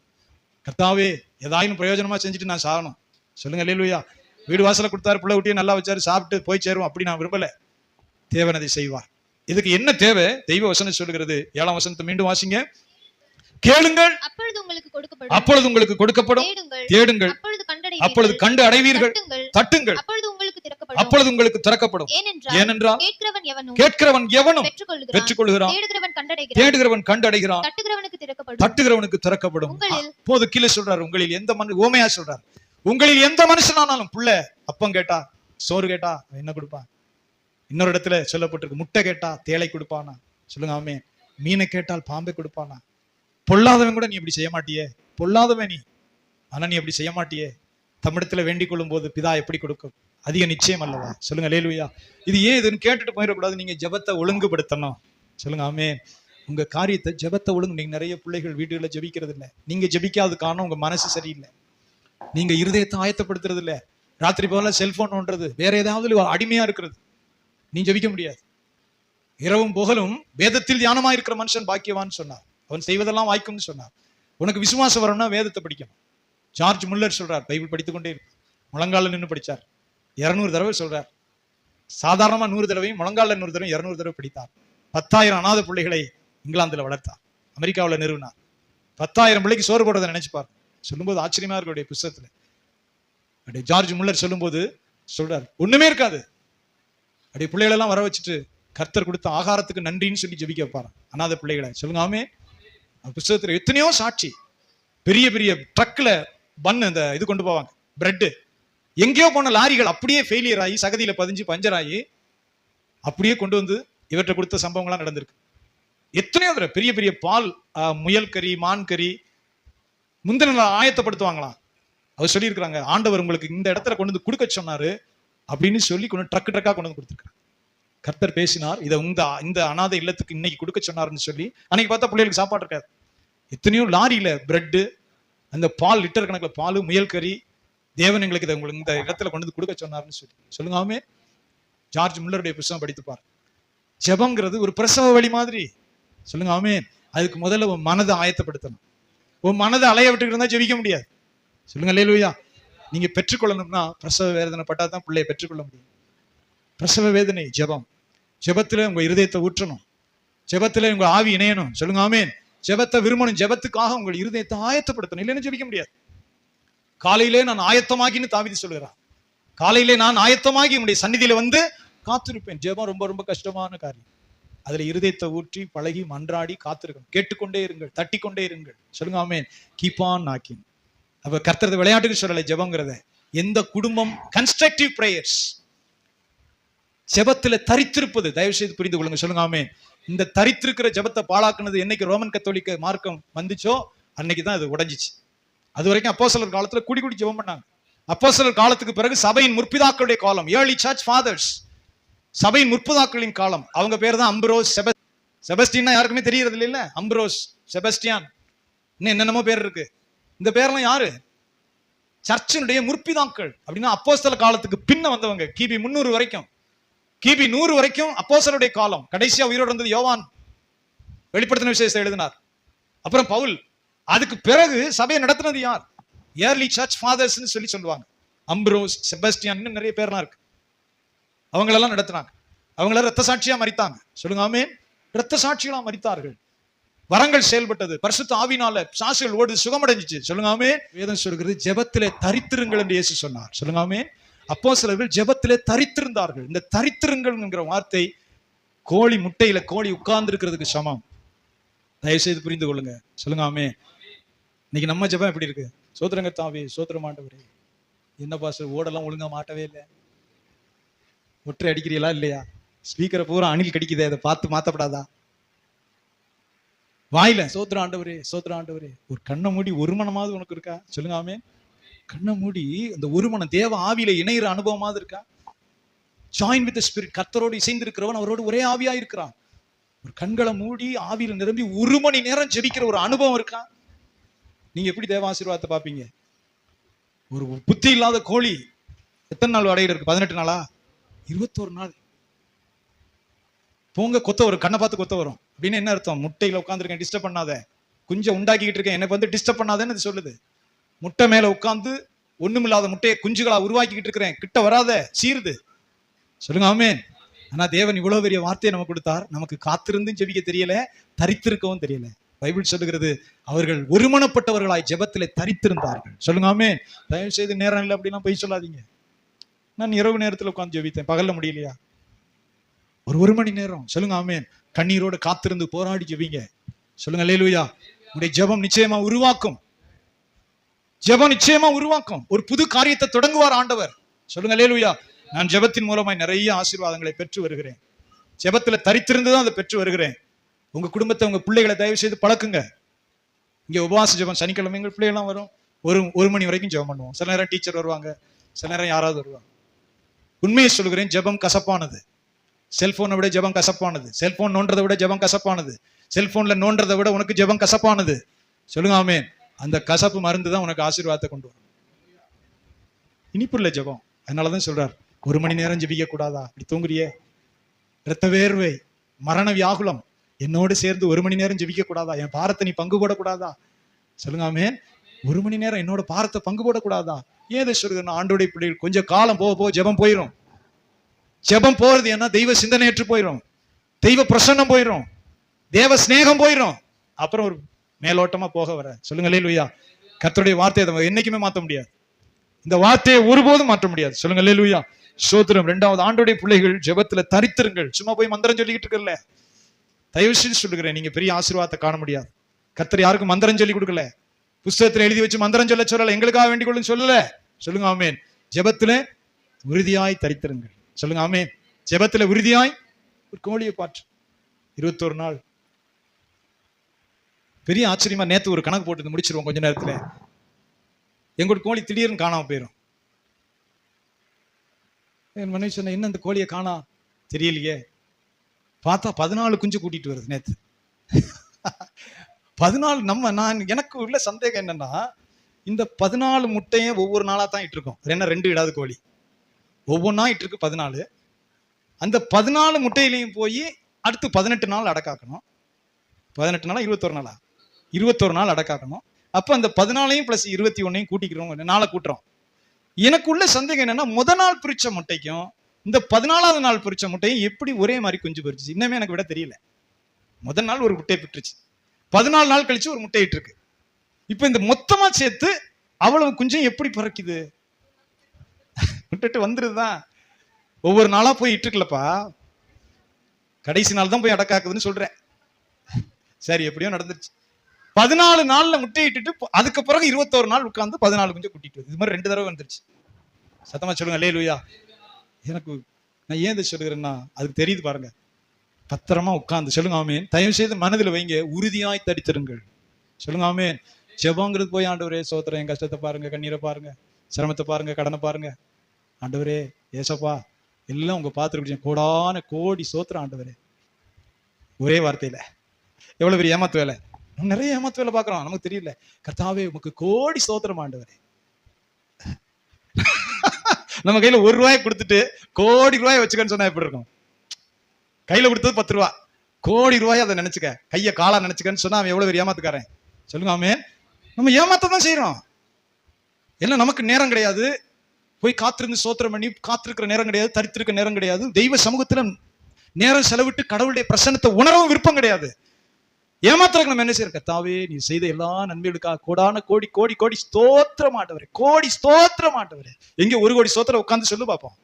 கர்த்தாவே ஏதாயும் பிரயோஜனமா செஞ்சுட்டு நான் சாகணும். சொல்லுங்க அல்லேலூயா. வீடு வாசலை கொடுத்தாரு, பிள்ளை ஊட்டியை நல்லா வச்சாரு, சாப்பிட்டு போய் சேருவோம் அப்படி நான் விரும்பல. தேவன் அதை செய்வார். இதுக்கு என்ன தேவை? தெய்வ வசனம் சொல்லுகிறது. 7ஆம் வசனத்தை மீண்டும் வாசிங்க. கேளுங்கள், அப்பொழுது உங்களுக்கு கொடுக்கப்படும். தேடுங்கள், அப்பொழுது கண்டு அடைவீர்கள். தட்டுங்கள், அப்பொழுது உங்களுக்கு திறக்கப்படும். ஏனென்றால் கேட்கிறவன் எவனும் பெற்றுக்கொள்கிறான், தேடுகிறவன் கண்டடைகிறான், தட்டுகிறவனுக்கு திறக்கப்படும். போது கீழே சொல்றாரு, உங்களில் எந்த ஓமையா சொல்றாரு, உங்களில் எந்த மனுஷனானாலும் புள்ள அப்பம் கேட்டா சோறு கேட்டா என்ன கொடுப்பான்? இன்னொரு இடத்துல சொல்லப்பட்டிருக்கு, முட்டை கேட்டா தேளை கொடுப்பானா? சொல்லுங்க ஆமென். மீனை கேட்டால் பாம்பை கொடுப்பானா? பொல்லாதவன் கூட நீ இப்படி செய்ய மாட்டியே, பொல்லாதவன் நீ, ஆனா நீ அப்படி செய்ய மாட்டியே. தம்மிடத்துல வேண்டிக் கொள்ளும் போது பிதா எப்படி கொடுக்கும்? அதிக நிச்சயம் அல்லவா? சொல்லுங்க அல்லேலூயா. இது ஏன் இதுன்னு கேட்டுட்டு போயிடக்கூடாது. நீங்க ஜெபத்தை ஒழுங்குபடுத்தணும். சொல்லுங்க ஆமென். உங்க காரியத்தை ஜெபத்தை ஒழுங்கு. நீங்க நிறைய பிள்ளைகள் வீடுகளில் ஜெபிக்கிறது இல்லை. நீங்க ஜெபிக்காத காரணம் உங்க மனசு சரியில்லை. நீங்க இருதயத்தை ஆயத்தப்படுத்துறது இல்லை. ராத்திரி போல செல்போன் ஒன்றது, வேற ஏதாவது அடிமையா இருக்கிறது. நீ ஜெபிக்க முடியாது. இரவும் பகலும் வேதத்தில் தியானமா இருக்கிற மனுஷன் பாக்கியவான்னு சொன்னார். அவன் செய்வதெல்லாம் வாய்க்கும்னு சொன்னார். உனக்கு விசுவாசம் வரணும்னா வேதத்தை படிக்கணும். ஜார்ஜ் முல்லர் சொல்றார், பைபிள் படித்துக்கொண்டே முழங்கால நின்று படிச்சார். 200 தடவை சொல்றார். சாதாரணமா 100 தடவையும், முழங்கால 100 தடவை 200 தடவை படித்தார். 10,000 அநாத பிள்ளைகளை இங்கிலாந்துல வளர்த்தார். அமெரிக்காவில் நிறுவினார். 10,000 பிள்ளைக்கு சோறு போடுறதை நினைச்சுப்பார். சொல்லும்போது ஆச்சரியமா இருக்கக்கூடிய புத்தகத்துல அப்படியே ஜார்ஜ் முல்லர் சொல்லும்போது சொல்றாரு, ஒண்ணுமே இருக்காது. அப்படியே பிள்ளைகளெல்லாம் வர வச்சுட்டு கர்த்தர் கொடுத்த ஆகாரத்துக்கு நன்றின்னு சொல்லி ஜெபிக்க வைப்பாரு அநாத பிள்ளைகளை. சொல்லுங்க ஆமே. புத்தகத்துல எத்தனையோ சாட்சி. பெரிய பெரிய ட்ரக்ல இந்த இது கொண்டு போவாங்க, பிரெட். எங்கேயோ போன லாரிகள் அப்படியே ஃபெயிலியர் ஆகி சகதியில பதிஞ்சு பஞ்சர் ஆகி அப்படியே கொண்டு வந்து இவற்றை கொடுத்த சம்பவங்கள்லாம் நடந்திருக்கு. எத்தனையோ தடவை பெரிய பெரிய பால், முயல் கறி, மான் கறி, முந்தின நாள் ஆயத்தப்படுத்துவாங்களாம். அவர் சொல்லியிருக்கிறாங்க, ஆண்டவர் உங்களுக்கு இந்த இடத்துல கொண்டு வந்து கொடுக்க சொன்னாரு அப்படின்னு சொல்லி கொண்டு ட்ரக்கா கொண்டு வந்து கொடுத்துருக்காங்க. கர்த்தர் பேசினார், இதை இந்த அனாதை இல்லத்துக்கு இன்னைக்கு கொடுக்க சொன்னாருன்னு சொல்லி. அன்னைக்கு பார்த்தா பிள்ளைகளுக்கு சாப்பாடு இருக்காது. எத்தனையோ லாரியில பிரெட்டு, அந்த பால், லிட்டர் கணக்கில் பால், முயல் கறி, தேவன் எங்களுக்கு இதை உங்களுக்கு இந்த இடத்துல கொண்டு வந்து கொடுக்க சொன்னாருன்னு சொல்லி. சொல்லுங்க ஆமே. ஜார்ஜ் முல்லருடைய புத்தகம் படித்துப்பார். ஜெபம்ங்கிறது ஒரு பிரசவ வழி மாதிரி. சொல்லுங்க ஆமே. அதுக்கு முதல்ல உன் மனதை ஆயத்தப்படுத்தணும். உன் மனதை அலைய விட்டுக்கிட்டு இருந்தா ஜெபிக்க முடியாது. சொல்லுங்க அல்லேலூயா. நீங்க பெற்றுக்கொள்ளணும்னா பிரசவ வேதனை பட்டா தான் பிள்ளையை பெற்றுக்கொள்ள முடியும். பிரசவ வேதனை ஜெபம். ஜெபத்துல உங்க இருதயத்தை ஊற்றணும். ஜெபத்துல உங்க ஆவி இணையணும். சொல்லுங்க ஆமேன். ஜெபத்தை விரும்பணும். ஜெபத்துக்காக உங்கள் இருதயத்தை ஆயத்தப்படுத்தணும். இல்லைன்னு ஜெபிக்க முடியாது. காலையிலே நான் ஆயத்தமாகின்னு தாவீது சொல்லுகிறான். காலையிலே நான் ஆயத்தமாகி உங்களுடைய சந்நிதியில வந்து காத்திருப்பேன். ஜெபம் ரொம்ப ரொம்ப கஷ்டமான காரியம். அதுல இருதயத்தை ஊற்றி பழகி மன்றாடி காத்திருக்கணும். கேட்டுக்கொண்டே இருங்கள், தட்டி கொண்டே இருங்கள். சொல்லுங்க ஆமேன். Keep on knocking. அப்ப கர்த்தர் விளையாட்டுக்கு சொல்லலை ஜெபம்ங்கிறத. எந்த குடும்பம் கன்ஸ்ட்ரக்டிவ் பிரேயர்ஸ், ஜெபத்துல தரித்திருப்பது, தயவு செய்து புரிந்து கொள்ளுங்க. சொல்லுங்க ஆமேன். இந்த தரித்திருக்கிற ஜெபத்தை பாழாக்குனது என்னைக்கு ரோமன் கத்தோலிக்க மார்க்கம் வந்துச்சோ அன்னைக்கு தான் அது உடைஞ்சிச்சு. அது வரைக்கும் அப்போஸ்தலர் காலத்துல குடி ஜெபம் பண்ணாங்க. அப்போஸ்தலர் காலத்துக்கு பிறகு சபையின் முற்பிதாக்களுடைய காலம், ஏர்லி சர்ச் ஃபாதர்ஸ், சபையின் முற்பதாக்களின் காலம். அவங்க பேர் தான் அம்புரோஸ், செபஸ்டியன். யாருக்குமே தெரியறது இல்ல. அம்புரோஸ், செபஸ்டியான், இன்னும் என்னென்னமோ பேர் இருக்கு. இந்த பேர்லாம் யாரு? சர்ச்சினுடைய முற்பிதாக்கள். அப்படின்னா அப்போஸ்தலர் காலத்துக்கு பின்ன வந்தவங்க. கிபி 300 வரைக்கும், கிபி 100 வரைக்கும் அப்போஸ்தலருடைய காலம். கடைசியா உயிரோடு இருந்தது யோவான், வெளிப்படுத்தின விசேஷத்தை எழுதினார். அப்புறம் பவுல். அதுக்கு பிறகு சபையை நடத்தினது யார்? ஏர்லி சர்ச் ஃபாதர்ஸ் சொல்லி சொல்லுவாங்க. அம்புரோஸ், செபஸ்டியான், நிறைய பேர்லாம் இருக்கு. அவங்களெல்லாம் நடத்தினாங்க. அவங்கள ரத்த சாட்சியா மரித்தாங்க. சொல்லுங்க ஆமேன். ரத்த சாட்சிகளா மரித்தார்கள். வரங்கள் செயல்பட்டது. பரிசுத்த ஆவினால சாசுகள் ஓடு சுகமடைஞ்சிச்சு. சொல்லுங்க ஆமேன். வேதம் சொல்கிறது ஜெபத்திலே தரித்திருங்கள் என்று இயேசு சொன்னார். சொல்லுங்க ஆமேன். அப்போஸ்தலர்கள் ஜெபத்திலே தரித்திருந்தார்கள். இந்த தரித்திருங்கள் என்கிற வார்த்தை கோழி முட்டையில கோழி உட்கார்ந்து இருக்கிறதுக்கு சமம். தயவு செய்து புரிந்து கொள்ளுங்க. சொல்லுங்க ஆமேன். இன்னைக்கு நம்ம ஜெபம் எப்படி இருக்கு? சோத்திரங்க தாவே, சோத்திர மாட்டவரே. என்ன பாஸ்டர் ஓடெல்லாம் ஒழுங்கா மாட்டவே இல்லை, ஒற்றை அடிக்கிறீங்களா இல்லையா? ஸ்பீக்கரை பூரா அணில் கடிக்குதே, அதை பார்த்து மாத்தப்படாதா? வாயில சோத்திர ஆண்டவரே, சோத்திர ஆண்டவரே. ஒரு கண்ணை மூடி ஒரு மனமாவது உனக்கு இருக்கா? சொல்லுங்க ஆமேன். கண்ணை மூடி அந்த ஒரு மனம் தேவ ஆவியில இணைகிற அனுபவமாவது இருக்கா? Join with spirit. கர்த்தரோடு இசைந்திருக்கிறவன் அவரோடு ஒரே ஆவியா இருக்கிறான். ஒரு கண்களை மூடி ஆவியில நிரம்பி 1 மணி நேரம் ஜெபிக்கிற ஒரு அனுபவம் இருக்கா? நீங்க எப்படி தேவ ஆசீர்வாதத்தை பார்ப்பீங்க? ஒரு புத்தி இல்லாத கோழி எத்தனை நாள் அடையில இருக்கு? 18 நாளா? 21 நாள். போங்க கொத்த வரும், கண்ணை பார்த்து கொத்த வரும். அப்படின்னு என்ன அர்த்தம்? முட்டையில உட்காந்துருக்கேன், டிஸ்டர்ப் பண்ணாத. குஞ்சை உண்டாக்கிட்டு இருக்கேன், எனக்கு வந்து டிஸ்டர்ப் பண்ணாதேன்னு சொல்லுது. முட்டை மேல உட்காந்து ஒண்ணுமில்லாத முட்டையை குஞ்சுகளா உருவாக்கிட்டு இருக்கிறேன், கிட்ட வராத, சீருது. சொல்லுங்க ஆமேன். ஆனா தேவன் இவ்வளவு பெரிய வார்த்தையை நமக்கு கொடுத்தார். நமக்கு காத்திருந்தும் ஜெபிக்க தெரியல, தரித்திருக்கவும் தெரியல. பைபிள் சொல்லுகிறது அவர்கள் ஒருமனப்பட்டவர்களாய் ஜெபத்திலே தரித்திருந்தார்கள். சொல்லுங்க ஆமேன். தயவு செய்து நேரம் இல்லை அப்படின்னா போய் சொல்லாதீங்க. நான் இரவு நேரத்தில் உட்காந்து ஜெபித்தேன், பகல்ல முடியலையா? ஒரு மணி நேரம். சொல்லுங்க ஆமேன். கண்ணீரோடு காத்திருந்து போராடி ஜெபிங்க. சொல்லுங்க அல்லேலூயா. உங்களுடைய ஜெபம் நிச்சயமா உருவாக்கும். ஜெபம் நிச்சயமா உருவாக்கும். ஒரு புது காரியத்தை தொடங்குவார் ஆண்டவர். சொல்லுங்க அல்லேலூயா. நான் ஜெபத்தின் மூலமாய் நிறைய ஆசீர்வாதங்களை பெற்று வருகிறேன். ஜெபத்துல தரித்திருந்துதான் அதை பெற்று வருகிறேன். உங்க குடும்பத்தை, உங்க பிள்ளைகளை தயவு செய்து பழக்குங்க. இங்க உபவாச ஜெபம் சனிக்கிழமை எங்கள் பிள்ளைகள்லாம் வரும். ஒரு மணி வரைக்கும் ஜெபம் பண்ணுவோம். சில நேரம் டீச்சர் வருவாங்க, சில நேரம் யாராவது வருவாங்க. உண்மையை சொல்லுகிறேன், ஜெபம் கசப்பானது. செல்போனை விட ஜெபம் கசப்பானது. செல்போன் நோன்றதை விட ஜெபம் கசப்பானது. செல்போன்ல நோன்றதை விட உனக்கு ஜெபம் கசப்பானது. சொல்லுங்க ஆமேன். அந்த கசப்பு மருந்து தான் உனக்கு ஆசீர்வாதத்தை கொண்டு வரும். இனிப்பு இல்லை ஜெபம். அதனாலதான் சொல்றார், 1 மணி நேரம் ஜெபிக்க கூடாதா? இப்படி தூங்குறியே, இரத்த வேர்வை, மரண வியாகுலம், என்னோடு சேர்ந்து 1 மணி நேரம் ஜெபிக்க கூடாதா? என் பாரத்தை நீ பங்கு போடக்கூடாதா? சொல்லுங்க ஆமேன். 1 மணி நேரம் என்னோட பாரத்தை பங்கு போடக்கூடாதா? ஏதை சொல்லுங்க. ஆண்டோடைய பிள்ளைகள் கொஞ்சம் காலம் போக ஜெபம் போயிடும். ஜெபம் போறது ஏன்னா தெய்வ சிந்தனையற்று போயிடும், தெய்வ பிரசன்னம் போயிடும், தேவ ஸ்நேகம் போயிடும். அப்புறம் ஒரு மேலோட்டமா போக வர. சொல்லுங்க அல்லேலூயா. கர்த்தருடைய வார்த்தையை என்னைக்குமே மாற்ற முடியாது. இந்த வார்த்தையை ஒருபோதும் மாற்ற முடியாது. சொல்லுங்க அல்லேலூயா. ஸ்தோத்திரம். 2வது, ஆண்டோடைய பிள்ளைகள் ஜெபத்துல தரித்திருங்கள். சும்மா போய் மந்திரம் சொல்லிக்கிட்டு இருக்கல. தயவு செய்து சொல்லுகிறேன், நீங்க பெரிய ஆசீர்வாதத்தை காண முடியாது. கர்த்தர் யாருக்கும் மந்திரம் சொல்லி கொடுக்கல, புஸ்தகத்துல எழுதி வச்சு மந்திரம் சொல்லல, எங்களுக்காக வேண்டிக் கொள்ளுன்னு சொல்லல. சொல்லுங்க ஆமேன். ஜெபத்துல உறுதியாய் தரித்திருங்கள். சொல்லுங்க ஆமேன். ஜெபத்துல உறுதியாய். ஒரு கோழியை பாற்று 21 நாள் பெரிய ஆச்சரியமா நேத்து ஒரு கணக்கு போட்டு முடிச்சிருவோம் கொஞ்ச நேரத்துல. எங்களோட கோழி திடீர்னு காணாம போயிடும். என் மனைவி சொன்ன, என்ன இந்த கோழியை காணா தெரியலையே, பார்த்தா 14 குஞ்சு கூட்டிட்டு வருது நேத்து. 14 நான் எனக்கு உள்ள சந்தேகம் என்னன்னா, இந்த 14 முட்டையை ஒவ்வொரு நாளா தான் இட்டிருக்கோம். என்ன 2 இடாது கோழி ஒவ்வொன்றா இட்டிருக்கு 14. அந்த 14 முட்டையிலையும் போய் அடுத்து 18 நாள் அடக்காக்கணும். 18 நாளா 21 நாளா 21 நாள் அடக்காக்கணும். அப்ப அந்த 14 பிளஸ் 21 கூட்டிக்கிறோம், நாளை கூட்டுறோம். எனக்கு உள்ள சந்தேகம் என்னன்னா, முதல் நாள் பிரிச்ச முட்டைக்கும் இந்த 14வது நாள் பிரிச்ச முட்டையும் எப்படி ஒரே மாதிரி குஞ்சு பொரிச்சு, இன்னமே எனக்கு விட தெரியல. முதல் நாள் ஒரு முட்டை பிட்டுருச்சு, 14 நாள் கழிச்சு ஒரு முட்டை இருக்கு. இப்ப இந்த மொத்தமா சேர்த்து அவ்வளவு குஞ்சும் எப்படி பிறக்குது? விட்டுட்டு வந்துருதுதான். ஒவ்வொரு நாளா போய் இட்டுக்கலப்பா, கடைசி நாள் தான் போய் அடக்காக்குதுன்னு சொல்றேன். சரி, எப்படியோ நடந்துருச்சு. 14 நாள்ல முட்டை இட்டுட்டு அதுக்கு பிறகு 21 நாள் உட்கார்ந்து 14 குஞ்சு கூட்டிட்டு இது மாதிரி 2 தடவை வந்துருச்சு. சத்தமா சொல்லுங்க அல்லேலூயா. எனக்கு நான் ஏன் இதை சொல்லுகிறேன்னா, அதுக்கு தெரியுது பாருங்க. பத்திரமா உட்கார்ந்து சொல்லுங்க ஆமேன். தயவு செய்து மனதில் வைங்க, உறுதியாய் தரித்திருங்கள். சொல்லுங்க ஆமேன். ஜெபங்கிறது போய் ஆண்டவரே சோத்திரம், என் கஷ்டத்தை பாருங்க, கண்ணீரை பாருங்க, சிரமத்தை பாருங்க, கடனை பாருங்க. ஆண்டவரே ஏசப்பா எல்லாம் உங்க பார்த்துருக்கீங்க, கோடான கோடி சோத்திரம் ஆண்டவரே. ஒரே வார்த்தையில எவ்வளவு பெரிய ஏமாத்து வேலை. நிறைய ஏமாத்து வேலை பார்க்கிறோம், நமக்கு தெரியல. கர்த்தாவே உமக்கு கோடி சோத்திரம் ஆண்டவரே. நம்ம கையில 1 ரூபாய் கொடுத்துட்டு கோடி ரூபாய் வச்சுக்கன்னு சொன்னா எப்படி இருக்கும்? கையில கொடுத்தது 10 ரூபா, கோடி ரூபாய் அதை நினைச்சுக்க, கைய காலா நினைச்சுக்கன்னு சொன்னா அவன் எவ்வளவு பெரிய ஏமாத்துக்காரன். சொல்லுங்க ஆமென். நம்ம ஏமாத்தான் செய்யறோம். எல்லாம் நமக்கு நேரம் கிடையாது, போய் காத்திருந்து சோத்திரம் பண்ணி காத்திருக்கிற நேரம் கிடையாது, தரித்திருக்க நேரம் கிடையாது, தெய்வ சமூகத்துல நேரம் செலவிட்டு கடவுளுடைய பிரசன்னத்தை உணரவும் விருப்பம் கிடையாது. ஏமாத்துறதுக்கு நம்ம என்ன செய்யற? கர்த்தாவே நீ செய்த எல்லா நன்மைகளுக்காக கோடான கோடி கோடி கோடி ஸ்தோத்திரம் ஆண்டவரே, கோடி ஸ்தோத்திரம் ஆண்டவரே. எங்க 1 கோடி ஸ்தோத்திரம் உட்கார்ந்து சொல்லு பாப்போம்.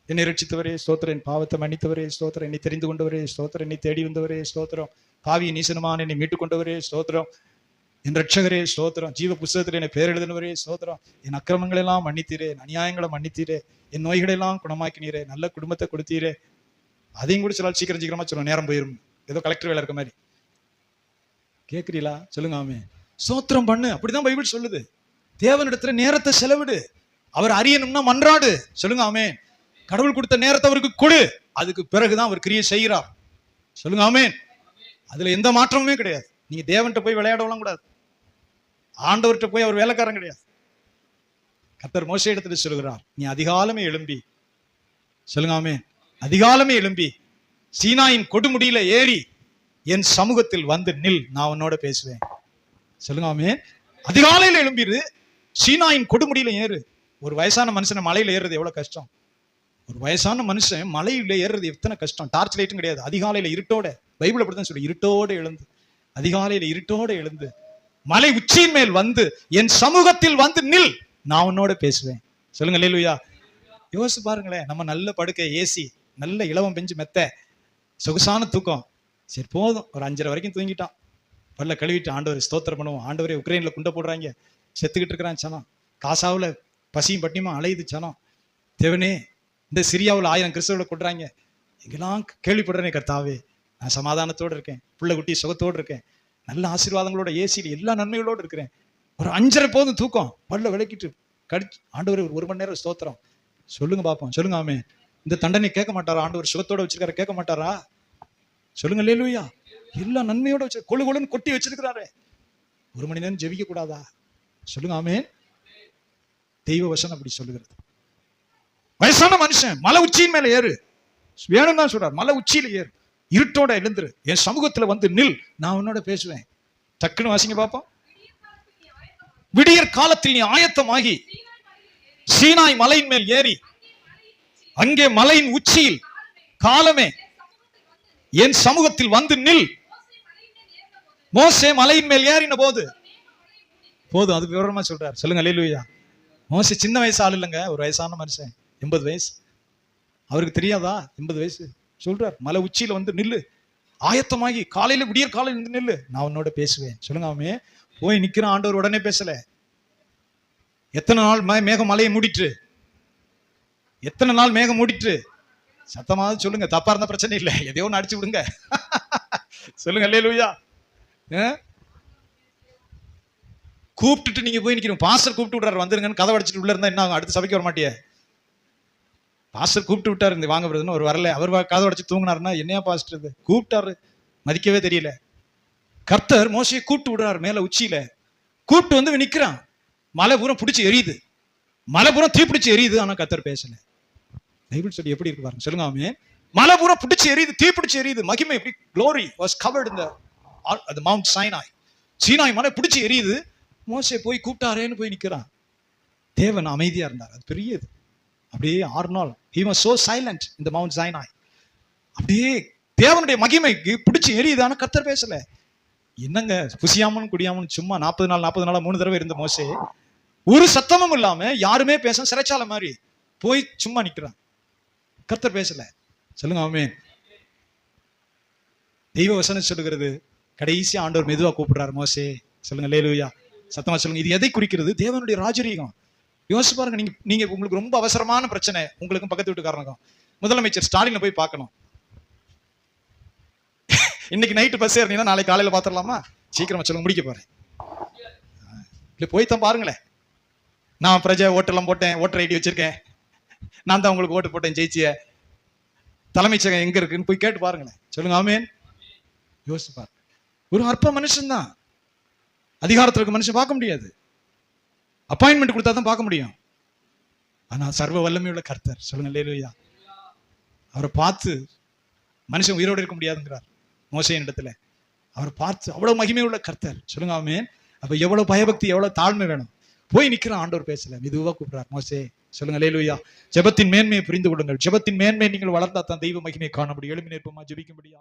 என்னை ரட்சித்தவரே ஸ்தோத்திரம், என் பாவத்தை மன்னித்தவரே ஸ்தோத்திரம், என்னை தெரிந்து கொண்டவரே ஸ்தோத்திரம், என்னை தேடி வந்தவரே ஸ்தோத்திரம், பாவியை நீசனமான என்னை மீட்டுக் கொண்டவரே ஸ்தோத்திரம், என் ரட்சகரே ஸ்தோத்திரம், ஜீவ புஸ்தகத்தில் என்னை பேர் எழுதினவரே ஸ்தோத்திரம், என் அக்கிரமங்கள் எல்லாம் மன்னித்தீரே, அநியாயங்களை மன்னித்தீரே, என் நோய்களை எல்லாம் குணமாக்கினீரே, நல்ல குடும்பத்தை கொடுத்தீரே. அதையும் கூட சில சீக்கிரமா சொல்லுவோம், நேரம் போயிரும், ஏதோ கலெக்டர் வேலை இருக்க மாதிரி. கேட்கிறீங்களா? சொல்லுங்க ஆமே. ஸ்தோத்திரம் பண்ணு, அப்படிதான் பைபிள் சொல்லுது. தேவனிடத்துல நேரத்தை செலவிடு, அவர் அறியணும்னா மன்றாடு. சொல்லுங்க ஆமே. கடவுள் கொடுத்த நேரத்தை அவருக்கு கொடு, அதுக்கு பிறகுதான் அவர் கிரியை செய்கிறார். சொல்லுங்க ஆமென். அதுல எந்த மாற்றமுமே கிடையாது. நீங்க தேவன்கிட்ட போய் விளையாடலாம் கூடாது, ஆண்டவர்கிட்ட போய் அவர் வேலைக்காரன் கிடையாது. கர்த்தர் மோசே இடத்துல சொல்கிறார், நீ அதிகாலமே எழும்பி, சொல்லுங்க ஆமென், அதிகாலமே எழும்பி சீனாயின் கொடுமுடியில ஏறி என் சமூகத்தில் வந்து நில், நான் உன்னோட பேசுவேன். சொல்லுங்க ஆமென். அதிகாலையில எழும்பிரு, சீனாயின் கொடுமுடியில ஏறு. ஒரு வயசான மனுஷனை மலையில ஏறுறது எவ்வளவு கஷ்டம். ஒரு வயசான மனுஷன் மலையில ஏறுறது எத்தனை கஷ்டம். டார்ச் லைட்டும் கிடையாது, அதிகாலையில இருட்டோட, பைபிள் அப்படித்தான் சொல்லு, இருட்டோட எழுந்து, அதிகாலையில இருட்டோட எழுந்து மலை உச்சியின் மேல் வந்து என் சமூகத்தில் வந்து நில், நான் உன்னோட பேசுவேன். சொல்லுங்க அல்லேலூயா. யோசிச்சு பாருங்களேன், நம்ம நல்ல படுக்கை, ஏசி, நல்ல இலவம் பெஞ்சு மெத்த, சொகுசான தூக்கம். சரி போதும், ஒரு 5:30 வரைக்கும் தூங்கிட்டான், பல்ல கழுவிட்டு ஆண்டவரை ஸ்தோத்திரம் பண்ணுவோம். ஆண்டவரே உக்ரைன்ல குண்டை போடுறாங்க, செத்துக்கிட்டு இருக்கிறான் சனம், காசாவில் பசியும் பட்டியுமா அலையுது சனம். தேவனே இந்த சிரியாவில் 1000 கிறிஸ்தவர்களை கொடுறாங்க, எங்கெல்லாம் கேள்விப்படுறேனே கர்த்தாவே, நான் சமாதானத்தோடு இருக்கேன், பிள்ளை குட்டி சுகத்தோடு இருக்கேன், நல்ல ஆசீர்வாதங்களோட ஏசியில் எல்லா நன்மைகளோடு இருக்கிறேன். ஒரு 5:30 போதும் தூக்கம், பல்ல விளக்கிட்டு கடிச்சு ஆண்டவர் 1 மணி நேரம் ஸ்தோத்திரம். சொல்லுங்க பாப்போம். சொல்லுங்க ஆமே. இந்த தண்டனை கேட்க மாட்டாரா? ஆண்டவர் சுகத்தோட வச்சிருக்காரு, கேட்க மாட்டாரா? சொல்லுங்க அல்லேலூயா. எல்லா நன்மையோட வச்சு கொழு கொழுன்னு கொட்டி வச்சிருக்கிறாரு. 1 மணி நேரம் ஜெபிக்க கூடாதா? சொல்லுங்க ஆமென். தெய்வ வசனம் அப்படி சொல்லுகிறது. வயசான மனுஷன் மலை உச்சியின் மேல ஏறு, வேணும் தான் சொல்றாரு, மலை உச்சியில ஏறு, இருட்டோட எழுந்துரு, என் சமூகத்துல வந்து நில், நான் உன்னோட பேசுவேன். டக்குன்னு வாசிங்க பாப்போம். விடியற் காலத்தில் நீ ஆயத்தமாகி சீனாய் மலையின் மேல் ஏறி, அங்கே மலையின் உச்சியில் காலமே என் சமூகத்தில் வந்து நில். மோசே மலையின் மேல் ஏறின போது போதும், அதுக்கு விவரமா சொல்றாரு. சொல்லுங்க அல்லேலூயா. மோசே சின்ன வயசு ஆள் இல்லைங்க, ஒரு வயசான மனுஷன், 80 வயசு. அவருக்கு தெரியாதா? 80 வயசு சொல்றார், மலை உச்சியில வந்து நில்லு, ஆயத்தமாகி காலையில விடியற் காலையில இருந்து நில்லு, நான் உன்னோட பேசுவேன். சொல்லுங்க ஆமே. போய் நிக்கிற ஆண்டவர் உடனே பேசல. எத்தனை நாள் மேகம் மலையை மூடிட்டு, எத்தனை நாள் மேகம் மூடிட்டு, சத்தமாவது சொல்லுங்க, தப்பா இருந்த பிரச்சனை இல்லை, எதையோ ஒன்று அடிச்சு விடுங்க. சொல்லுங்க அல்லேலூயா. கூப்பிட்டுட்டு நீங்க போய் நிக்கிறீங்க. பாஸ்டர் கூப்பிட்டு விடுறாரு வந்துருங்கன்னு கதை அடிச்சுட்டு உள்ள இருந்தா என்ன ஆகும்? அடுத்து சபைக்கு வர மாட்டியே. பாஸ்டர் கூப்பிட்டு விட்டாரு இந்த வாங்க பிரதர்னு ஒரு வரல, அவர் கதை அடிச்சு தூங்கினாருன்னா என்னையா பாஸ்டர் இது கூப்பிட்டாரு மதிக்கவே தெரியல. கர்த்தர் மோசையை கூப்பிட்டு விடுறாரு மேல உச்சியில, கூப்பிட்டு வந்து நிக்கிறான். மலை பூரம் பிடிச்சி எரியுது, மலை பூரம் தீ பிடிச்சி எரியுது, ஆனா கர்த்தர் பேசல. பைபிள் சொல்லி எப்படி இருக்கு பாருங்க, சொல்லுங்க ஆமே. மலை பூரம் பிடிச்சி எரியுது, தீ பிடிச்சி எரியுது, மகிமை எப்படி glory was covered in the Mount Sinai. Sinai மலை பிடிச்சி எரியுது, மோசே போய் கூப்பிட்டாரேன்னு போய் நிக்கிறான். தேவன் அமைதியா இருந்தார், அது பெரியது. அப்படியே 6 நாள் he was so silent in the Mount Sinai. அப்படியே தேவனுடைய மகிமைக்கு பிடிச்சி எரியுதான கர்த்தர் பேசல. என்னங்க புசியாமன் குடியாமன் சும்மா 40 நாள் 3 தடவை இருந்த மோசே ஒரு சத்தமும் இல்லாம யாருமே பேச சிறைச்சாலை மாதிரி போய் சும்மா நிக்கிறான். கர்த்தர் பேசல. சொல்லுங்க ஆமென். தெய்வ வசனம் சொல்லுகிறது, கடைசி ஆண்டவர் மெதுவா கூப்பிடுறாரு மோசே. சொல்லுங்க அல்லேலூயா, சத்தமா சொல்லுங்க. இது எதை குறிக்கிறது? தேவனுடைய ராஜரீகம். யோசிச்சு பாருங்க, நீங்க உங்களுக்கு ரொம்ப அவசரமான பிரச்சனை, உங்களுக்கும் பக்கத்து வீட்டுக்காரனுக்கும். முதலமைச்சர் ஸ்டாலினை போய் பார்க்கணும். இன்னைக்கு நைட்டு பஸ் ஏறினீங்கன்னா நாளைக்கு காலையில பாத்துடலாமா? சீக்கிரமா சொல்லுங்க, முடிக்க போறேன். இல்ல போய் தான் பாருங்களேன். நான் பிரஜா ஓட்டெல்லாம் போட்டேன், ஓட்டர் ஐடி வச்சிருக்கேன், நான் தான் உங்களுக்கு ஓட்டு போட்டேன், ஜெயிச்சிய. தலைமைச்சகம் எங்க இருக்குன்னு போய் கேட்டு பாருங்களேன். சொல்லுங்க ஆமென். யோசிச்சு பாருங்க. ஒரு அற்ப மனுஷன் தான், அதிகாரத்தில் இருக்க மனுஷன் பார்க்க முடியாது, அப்பாயின்மெண்ட் கொடுத்தா தான் பார்க்க முடியும். ஆனா சர்வ வல்லமையுள்ள கர்த்தர், சொல்லுங்க அல்லேலூயா, அவரை பார்த்து மனுஷன் உயிரோடு இருக்க முடியாதுங்கிறார் மோசேயின் இடத்துல. அவரை பார்த்து அவ்வளவு மகிமை உள்ள கர்த்தர், சொல்லுங்க ஆமென். அப்ப எவ்வளவு பயபக்தி, எவ்வளவு தாழ்மை வேணும். போய் நிக்கிற ஆண்டவர் பேசல, மெதுவா கூப்பிடுறார் மோசே. சொல்லுங்க அல்லேலூயா. ஜெபத்தின் மேன்மையை புரிந்து கொள்ளுங்கள். ஜெபத்தின் மேன்மையை நீங்கள் வளர்ந்தா தான் தெய்வ மகிமையை காண முடியும். எழுப்பி நிற்போமா, ஜெபிக்கும்படியா.